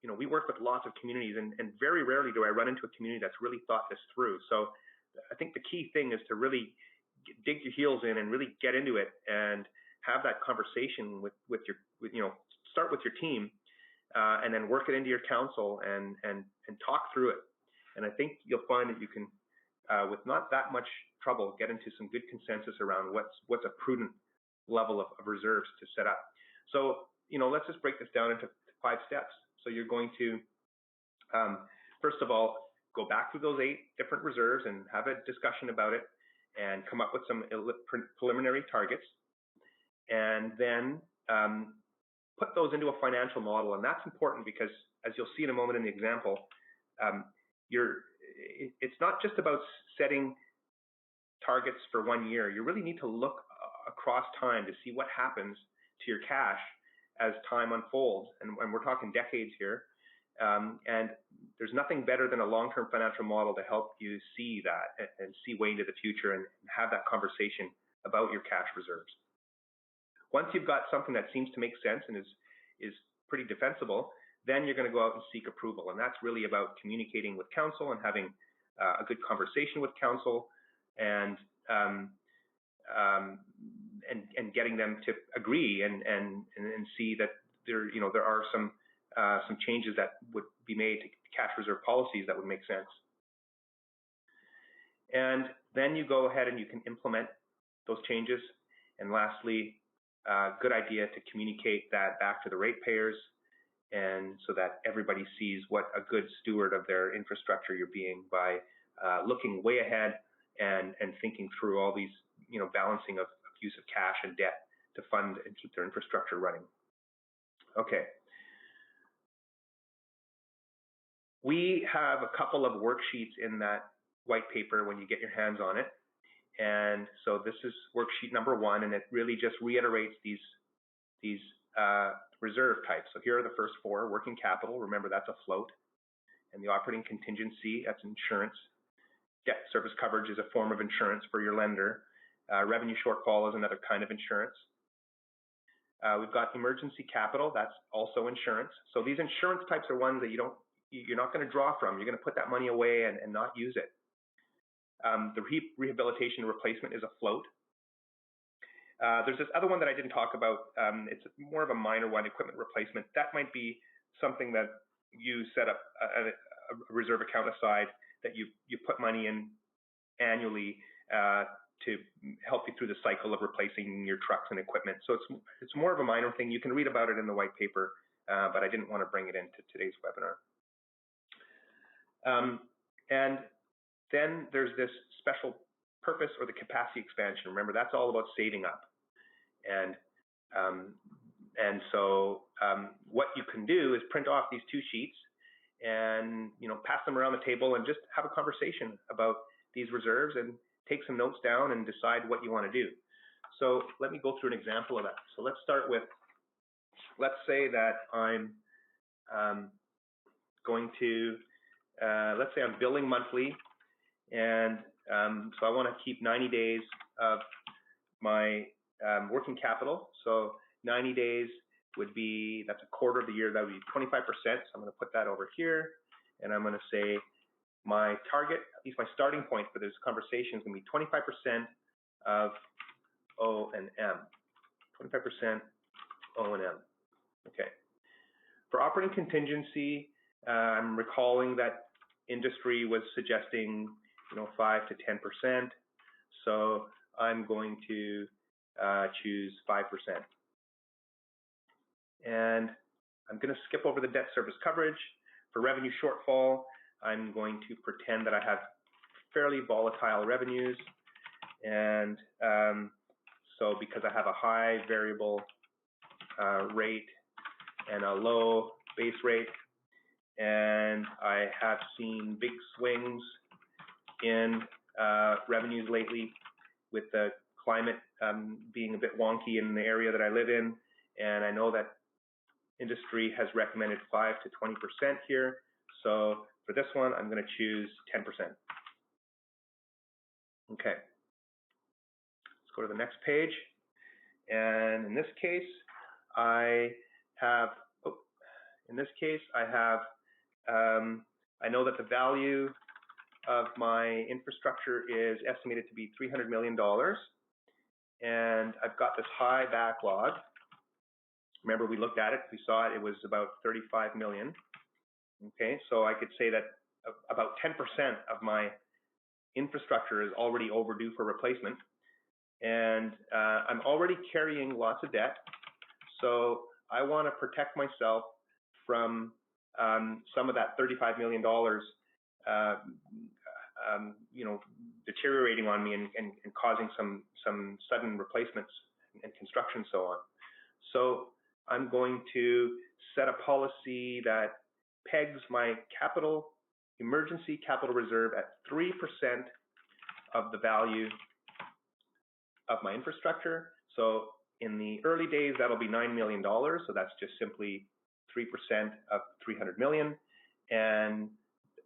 you know, we work with lots of communities, and very rarely do I run into a community that's really thought this through. So I think the key thing is to really dig your heels in and really get into it and have that conversation with you know, start with your team, and then work it into your council and talk through it. And I think you'll find that you can, with not that much trouble, get into some good consensus around what's a prudent level of reserves to set up. So, you know, let's just break this down into 5 steps. So you're going to, first of all, go back through those 8 different reserves and have a discussion about it and come up with some preliminary targets. And then put those into a financial model. And that's important because, as you'll see in a moment in the example, it's not just about setting targets for 1 year. You really need to look across time to see what happens to your cash as time unfolds, and we're talking decades here. And there's nothing better than a long-term financial model to help you see that and see way into the future and have that conversation about your cash reserves. Once you've got something that seems to make sense and is pretty defensible, then you're going to go out and seek approval. And that's really about communicating with council and having a good conversation with council and getting them to agree and see that there are some some changes that would be made to cash reserve policies that would make sense. And then you go ahead and you can implement those changes. And lastly, good idea to communicate that back to the ratepayers, and so that everybody sees what a good steward of their infrastructure you're being by looking way ahead and thinking through all these, balancing of use of cash and debt to fund and keep their infrastructure running. Okay. We have a couple of worksheets in that white paper when you get your hands on it. And so this is worksheet number 1, and it really just reiterates these reserve types. So here are the first 4: working capital. Remember, that's a float. And the operating contingency, that's insurance. Debt service coverage is a form of insurance for your lender. Revenue shortfall is another kind of insurance. We've got emergency capital. That's also insurance. So these insurance types are ones that you're not going to draw from. You're going to put that money away and not use it. The rehabilitation and replacement is a float. There's this other one that I didn't talk about. It's more of a minor one, equipment replacement. That might be something that you set up a reserve account aside that you put money in annually to help you through the cycle of replacing your trucks and equipment. So it's more of a minor thing. You can read about it in the white paper, but I didn't want to bring it into today's webinar. And then there's this special purpose or the capacity expansion. Remember, that's all about saving up. And so what you can do is print off these 2 sheets and pass them around the table and just have a conversation about these reserves and take some notes down and decide what you want to do. So let me go through an example of that. So let's start with, let's say that I'm going to, let's say I'm billing monthly, and so I want to keep 90 days of my working capital. So 90 days would be, that's a quarter of the year, that would be 25%. So I'm going to put that over here, and I'm going to say my target, at least my starting point for this conversation, is going to be 25% of O&M. 25% O&M. Okay. For operating contingency, I'm recalling that industry was suggesting 5 to 10%. So I'm going to choose 5%. And I'm going to skip over the debt service coverage. For revenue shortfall, I'm going to pretend that I have fairly volatile revenues. And so because I have a high variable rate and a low base rate, and I have seen big swings in revenues lately with the climate being a bit wonky in the area that I live in, and I know that industry has recommended 5 to 20% here. So for this one, I'm going to choose 10%. Okay. Let's go to the next page. And in this case, I have, I know that the value of my infrastructure is estimated to be $300 million. And I've got this high backlog. Remember, we looked at it, we saw it was about 35 million. Okay, so I could say that about 10% of my infrastructure is already overdue for replacement. And I'm already carrying lots of debt. So I want to protect myself from some of that $35 million deteriorating on me and causing some sudden replacements and construction and so on. So I'm going to set a policy that pegs my emergency capital reserve at 3% of the value of my infrastructure. So in the early days, that'll be $9 million. So that's just simply 3% of 300 million. And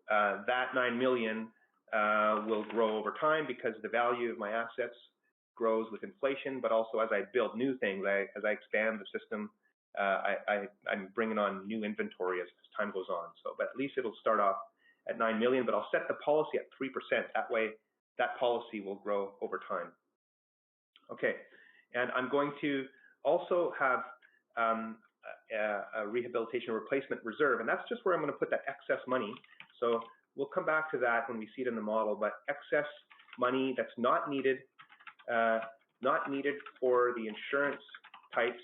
that 9 million will grow over time because the value of my assets grows with inflation, but also as I build new things, as I expand the system, I'm bringing on new inventory as time goes on. So, but at least it'll start off at 9 million, but I'll set the policy at 3%. That way, that policy will grow over time. Okay, and I'm going to also have a rehabilitation replacement reserve, and that's just where I'm going to put that excess money. So we'll come back to that when we see it in the model, but excess money that's not needed for the insurance types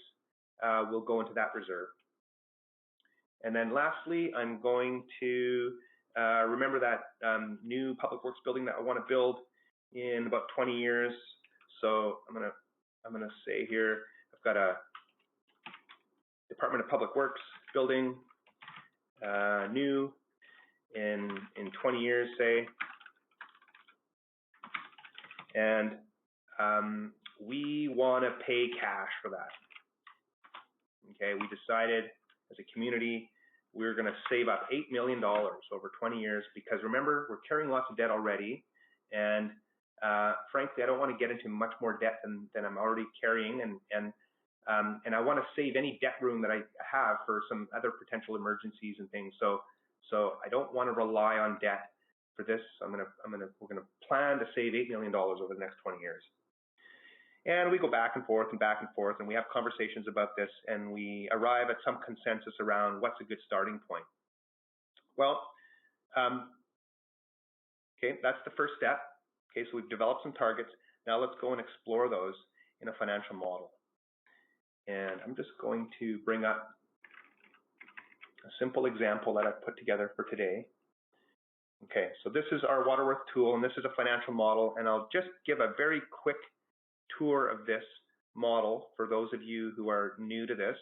will go into that reserve. And then lastly, I'm going to remember that new public works building that I want to build in about 20 years. So I'm gonna say here, I've got a Department of Public Works building, new in 20 years, say, and we want to pay cash for that. Okay, we decided as a community we're going to save up $8 million over 20 years because remember, we're carrying lots of debt already, and frankly, I don't want to get into much more debt than I'm already carrying, and I want to save any debt room that I have for some other potential emergencies and things. So I don't want to rely on debt for this. We're gonna plan to save $8 million over the next 20 years. And we go back and forth, and we have conversations about this, and we arrive at some consensus around what's a good starting point. Well, okay, that's the first step. Okay, so we've developed some targets. Now let's go and explore those in a financial model. And I'm just going to bring up a simple example that I've put together for today. Okay, so this is our Waterworth tool, and this is a financial model, and I'll just give a very quick tour of this model for those of you who are new to this.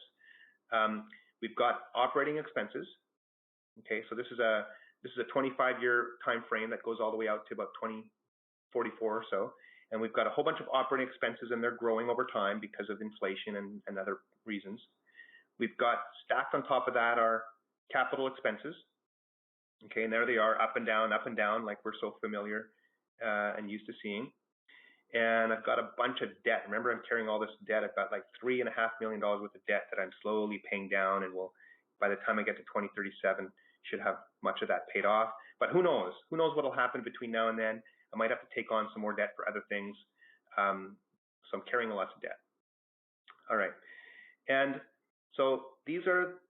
We've got operating expenses. Okay, so this is a 25-year time frame that goes all the way out to about 2044 or so, and we've got a whole bunch of operating expenses, and they're growing over time because of inflation and other reasons. We've got stacked on top of that our capital expenses. Okay, and there they are, up and down, like we're so familiar and used to seeing. And I've got a bunch of debt. Remember, I'm carrying all this debt. I've got like $3.5 million worth of debt that I'm slowly paying down, and will, by the time I get to 2037, should have much of that paid off. But who knows? Who knows what will happen between now and then? I might have to take on some more debt for other things. So I'm carrying a lot of debt. All right. And so these are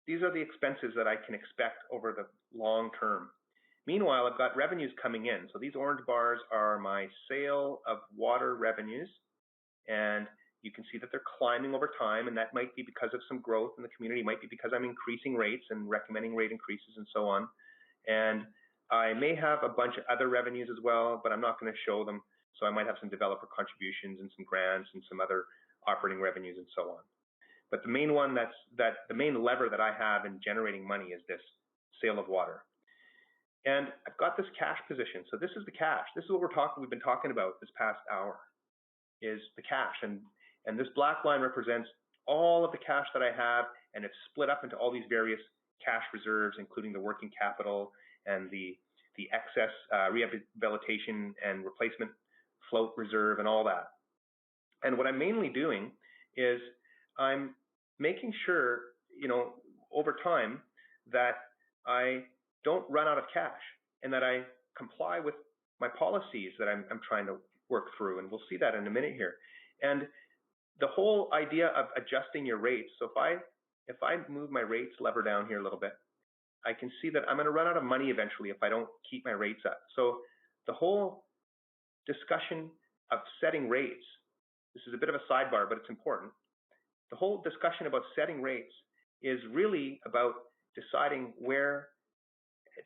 the expenses that I can expect over the long term. Meanwhile, I've got revenues coming in. So these orange bars are my sale of water revenues, and you can see that they're climbing over time, and that might be because of some growth in the community, it might be because I'm increasing rates and recommending rate increases and so on. And I may have a bunch of other revenues as well, but I'm not going to show them. So I might have some developer contributions and some grants and some other operating revenues and so on. But the main one the main lever that I have in generating money is this sale of water. And I've got this cash position. So this is the cash. This is what we've been talking about this past hour, is the cash. And this black line represents all of the cash that I have, and it's split up into all these various cash reserves, including the working capital and the excess rehabilitation and replacement float reserve and all that. And what I'm mainly doing is I'm making sure, over time that I don't run out of cash and that I comply with my policies that I'm trying to work through. And we'll see that in a minute here. And the whole idea of adjusting your rates. So if I move my rates lever down here a little bit, I can see that I'm going to run out of money eventually if I don't keep my rates up. So the whole discussion of setting rates, this is a bit of a sidebar, but it's important. The whole discussion about setting rates is really about deciding where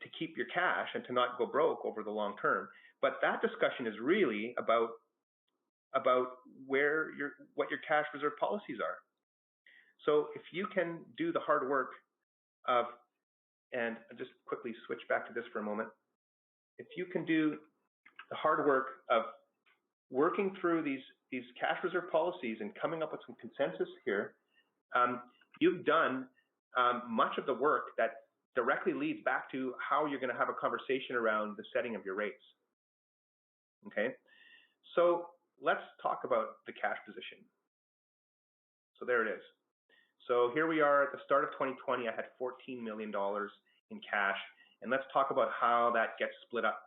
to keep your cash and to not go broke over the long term. But that discussion is really about what your cash reserve policies are. So if you can do the hard work of, and I'll just quickly switch back to this for a moment. If you can do the hard work of working through these cash reserve policies and coming up with some consensus here, you've done much of the work that directly leads back to how you're going to have a conversation around the setting of your rates. Okay, so let's talk about the cash position. So there it is. So here we are at the start of 2020. I had $14 million in cash, and let's talk about how that gets split up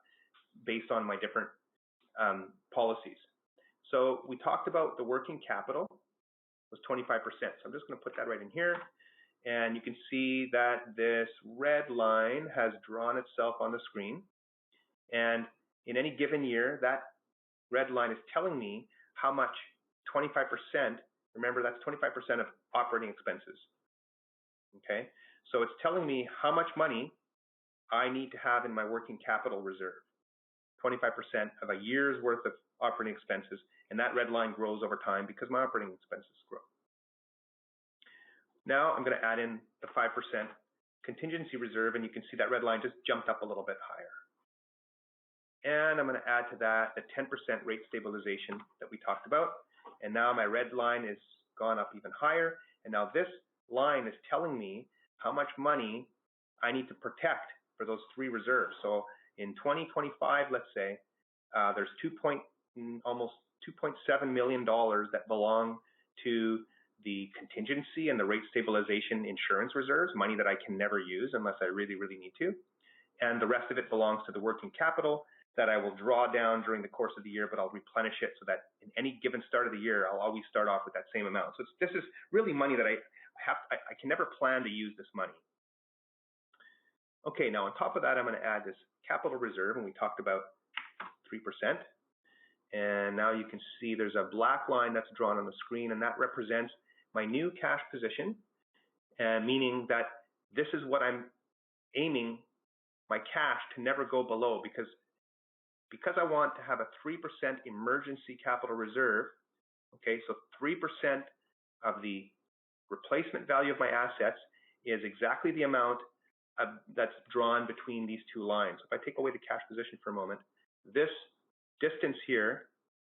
based on my different policies. So we talked about the working capital was 25%. So I'm just going to put that right in here. And you can see that this red line has drawn itself on the screen. And in any given year, that red line is telling me how much 25%, remember that's 25% of operating expenses. Okay, so it's telling me how much money I need to have in my working capital reserve. 25% of a year's worth of operating expenses, and that red line grows over time because my operating expenses grow. Now I'm going to add in the 5% contingency reserve, and you can see that red line just jumped up a little bit higher. And I'm going to add to that the 10% rate stabilization that we talked about, and now my red line is gone up even higher, and now this line is telling me how much money I need to protect for those three reserves. So in 2025, let's say, there's almost $2.7 million that belong to the contingency and the rate stabilization insurance reserves, money that I can never use unless I really, really need to. And the rest of it belongs to the working capital that I will draw down during the course of the year, but I'll replenish it so that in any given start of the year, I'll always start off with that same amount. So this is really money that I can never plan to use this money. Okay, now on top of that, I'm going to add this capital reserve, and we talked about 3%. And now you can see there's a black line that's drawn on the screen, and that represents my new cash position, meaning that this is what I'm aiming my cash to never go below, because I want to have a 3% emergency capital reserve. Okay, so 3% of the replacement value of my assets is exactly the amount that's drawn between these two lines. If I take away the cash position for a moment, this distance here,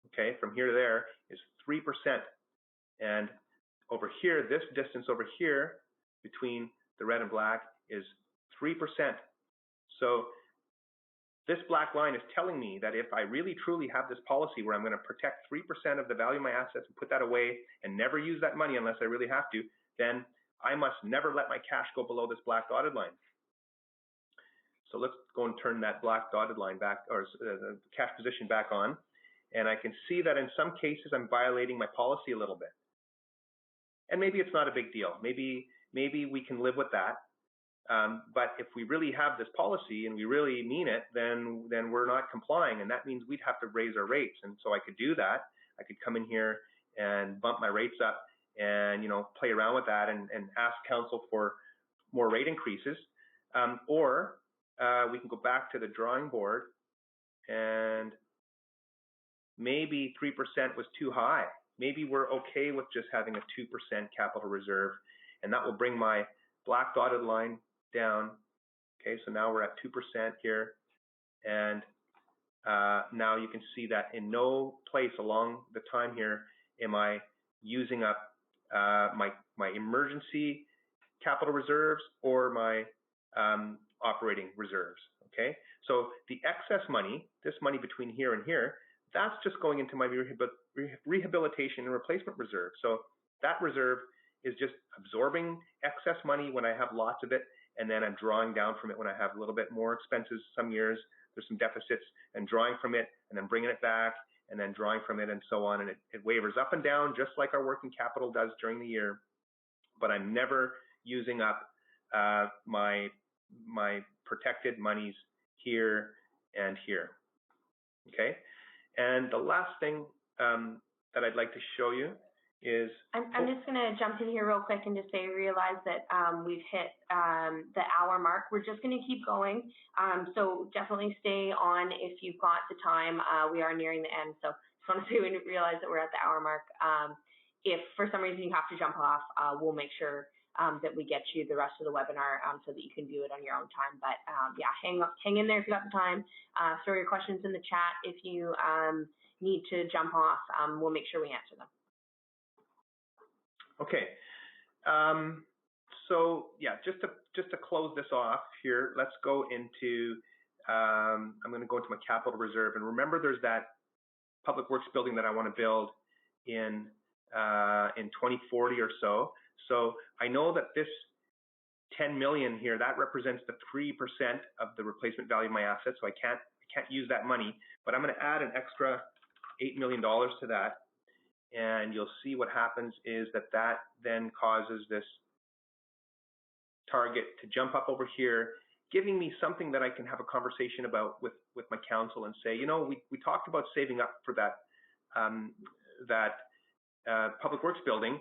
okay, from here to there is 3%. And over here, this distance over here between the red and black is 3%. So this black line is telling me that if I really truly have this policy where I'm going to protect 3% of the value of my assets and put that away and never use that money unless I really have to, then I must never let my cash go below this black dotted line. So let's go and turn that black dotted line back, or the cash position back on. And I can see that in some cases I'm violating my policy a little bit. And maybe it's not a big deal. Maybe we can live with that. But if we really have this policy and we really mean it, then we're not complying, and that means we'd have to raise our rates. And so I could do that. I could come in here and bump my rates up and play around with that and ask council for more rate increases, or we can go back to the drawing board, and maybe 3% was too high. Maybe we're okay with just having a 2% capital reserve, and that will bring my black dotted line down. Okay, so now we're at 2% here, and now you can see that in no place along the time here am I using up my emergency capital reserves or my operating reserves. Okay, so the excess money, this money between here and here, that's just going into my rehabilitation and replacement reserve. So that reserve is just absorbing excess money when I have lots of it, and then I'm drawing down from it when I have a little bit more expenses. Some years there's some deficits, and drawing from it, and then bringing it back, and then drawing from it, and so on. And it wavers up and down just like our working capital does during the year. But I'm never using up my protected monies here and here. Okay, and the last thing that I'd like to show you is... I'm just going to jump in here real quick and just say, realize that we've hit the hour mark. We're just going to keep going. So definitely stay on if you've got the time. We are nearing the end. So just want to say we realize that we're at the hour mark. If for some reason you have to jump off, we'll make sure that we get you the rest of the webinar so that you can view it on your own time. But yeah, hang in there if you got the time. Throw your questions in the chat. If you need to jump off, we'll make sure we answer them. Okay, so yeah, just to close this off here, let's go into, I'm going to go into my capital reserve, and remember there's that public works building that I want to build in 2040 or so. So I know that this 10 million here, that represents the 3% of the replacement value of my assets, so I can't use that money, but I'm going to add an extra $8 million to that. And you'll see what happens is that then causes this target to jump up over here, giving me something that I can have a conversation about with my council and say, you know, we talked about saving up for that public works building.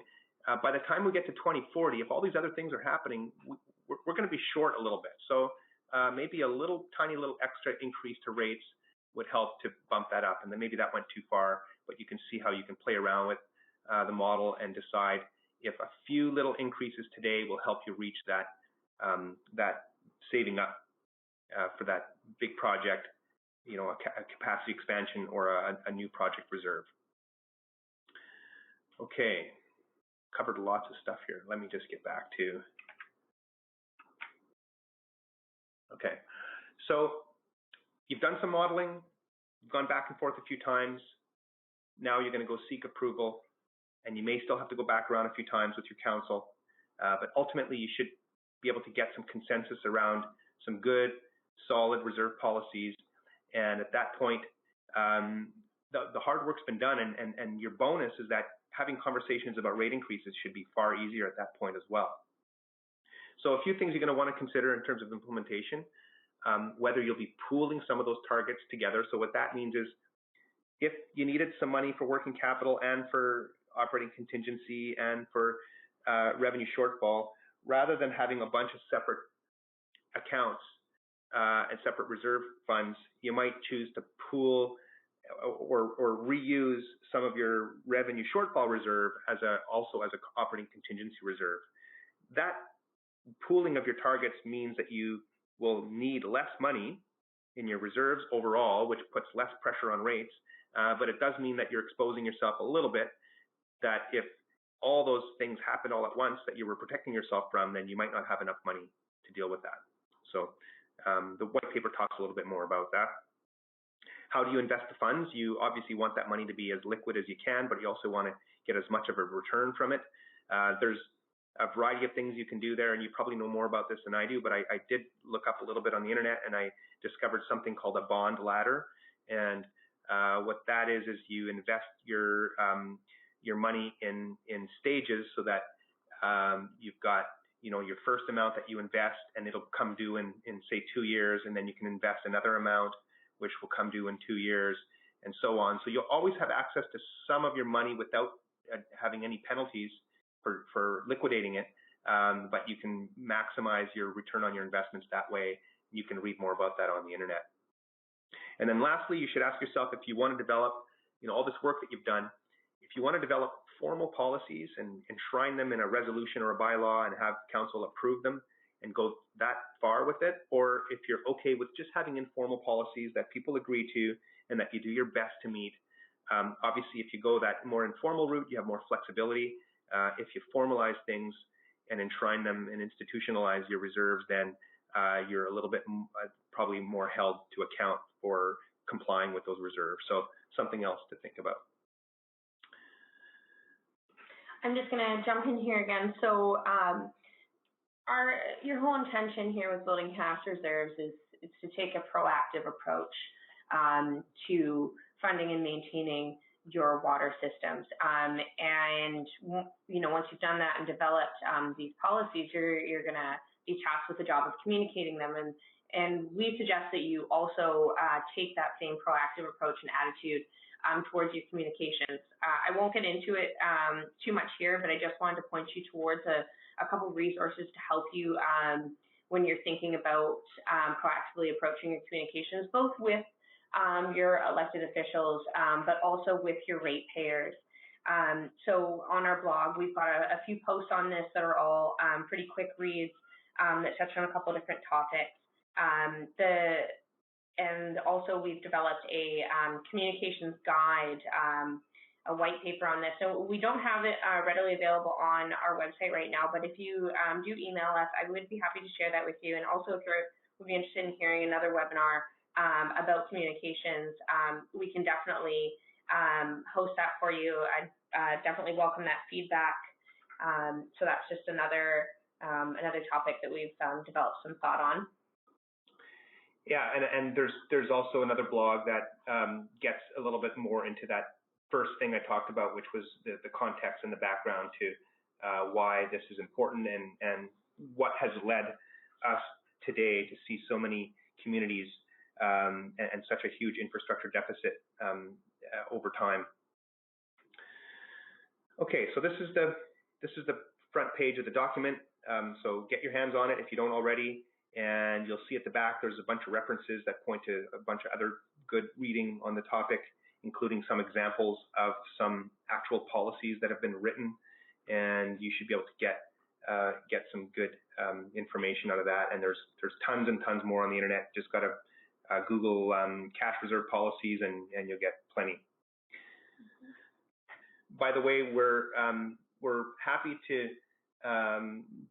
By the time we get to 2040, if all these other things are happening, we're going to be short a little bit. So maybe a tiny little extra increase to rates would help to bump that up. And then maybe that went too far, but you can see how you can play around with the model and decide if a few little increases today will help you reach that saving up for that big project, you know, a capacity expansion or a new project reserve. Okay, covered lots of stuff here. Let me just get back to, okay. So you've done some modeling, you've gone back and forth a few times. Now you're going to go seek approval, and you may still have to go back around a few times with your council, but ultimately you should be able to get some consensus around some good, solid reserve policies. And at that point, the hard work's been done, and your bonus is that having conversations about rate increases should be far easier at that point as well. So a few things you're going to want to consider in terms of implementation, whether you'll be pooling some of those targets together. So what that means is if you needed some money for working capital and for operating contingency and for revenue shortfall, rather than having a bunch of separate accounts and separate reserve funds, you might choose to pool or reuse some of your revenue shortfall reserve also as an operating contingency reserve. That pooling of your targets means that you will need less money in your reserves overall, which puts less pressure on rates, but it does mean that you're exposing yourself a little bit, that if all those things happen all at once that you were protecting yourself from, then you might not have enough money to deal with that. So the white paper talks a little bit more about that. How do you invest the funds? You obviously want that money to be as liquid as you can, but you also want to get as much of a return from it. There's a variety of things you can do there, and you probably know more about this than I do, but I did look up a little bit on the internet, and I discovered something called a bond ladder. And what that is you invest your money in stages, so that you've got, you know, your first amount that you invest, and it'll come due in say 2 years, and then you can invest another amount which will come due in 2 years, and so on. So you'll always have access to some of your money without having any penalties for liquidating it, but you can maximize your return on your investments that way. You can read more about that on the internet. And then lastly, you should ask yourself, if you want to develop, you know, all this work that you've done, if you want to develop formal policies and enshrine them in a resolution or a bylaw and have council approve them and go that far with it, or if you're okay with just having informal policies that people agree to and that you do your best to meet. Obviously, if you go that more informal route, you have more flexibility. If you formalize things and enshrine them and institutionalize your reserves, then you're a little bit probably more held to account for complying with those reserves. So something else to think about. I'm just going to jump in here again. So your whole intention here with building cash reserves is to take a proactive approach to funding and maintaining your water systems. And you know, once you've done that and developed these policies, you're going to be tasked with the job of communicating them. And we suggest that you also take that same proactive approach and attitude towards your communications. I won't get into it too much here, but I just wanted to point you towards a couple resources to help you when you're thinking about proactively approaching your communications, both with your elected officials, but also with your ratepayers. So on our blog, we've got a few posts on this that are all pretty quick reads that touch on a couple different topics. And also we've developed a communications guide, a white paper on this. So we don't have it readily available on our website right now, but if you do email us, I would be happy to share that with you. And also if you would be interested in hearing another webinar about communications, we can definitely host that for you. I definitely welcome that feedback. So that's just another topic that we've developed some thought on. Yeah, and there's also another blog that gets a little bit more into that first thing I talked about, which was the context and the background to why this is important, and what has led us today to see so many communities and such a huge infrastructure deficit over time. Okay, so this is the front page of the document. So get your hands on it if you don't already, and you'll see at the back there's a bunch of references that point to a bunch of other good reading on the topic, including some examples of some actual policies that have been written, and you should be able to get some good information out of that. And there's tons and tons more on the internet. Just got to Google cash reserve policies, and you'll get plenty. By the way, we're happy to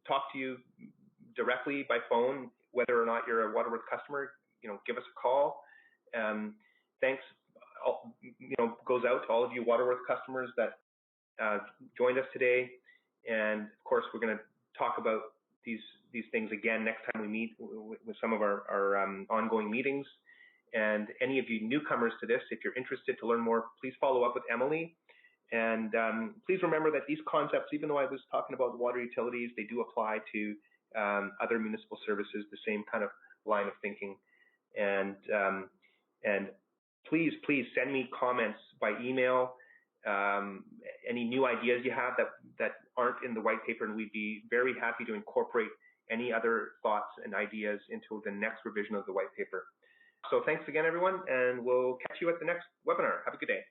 talk to you directly by phone, whether or not you're a Waterworth customer. Give us a call. Thanks, goes out to all of you Waterworth customers that joined us today. And of course, we're going to talk about these things again next time we meet with some of our ongoing meetings. And any of you newcomers to this, if you're interested to learn more, please follow up with Emily. And please remember that these concepts, even though I was talking about water utilities, they do apply to other municipal services, the same kind of line of thinking. And please send me comments by email, any new ideas you have that aren't in the white paper, and we'd be very happy to incorporate any other thoughts and ideas into the next revision of the white paper. So thanks again, everyone, and we'll catch you at the next webinar. Have a good day.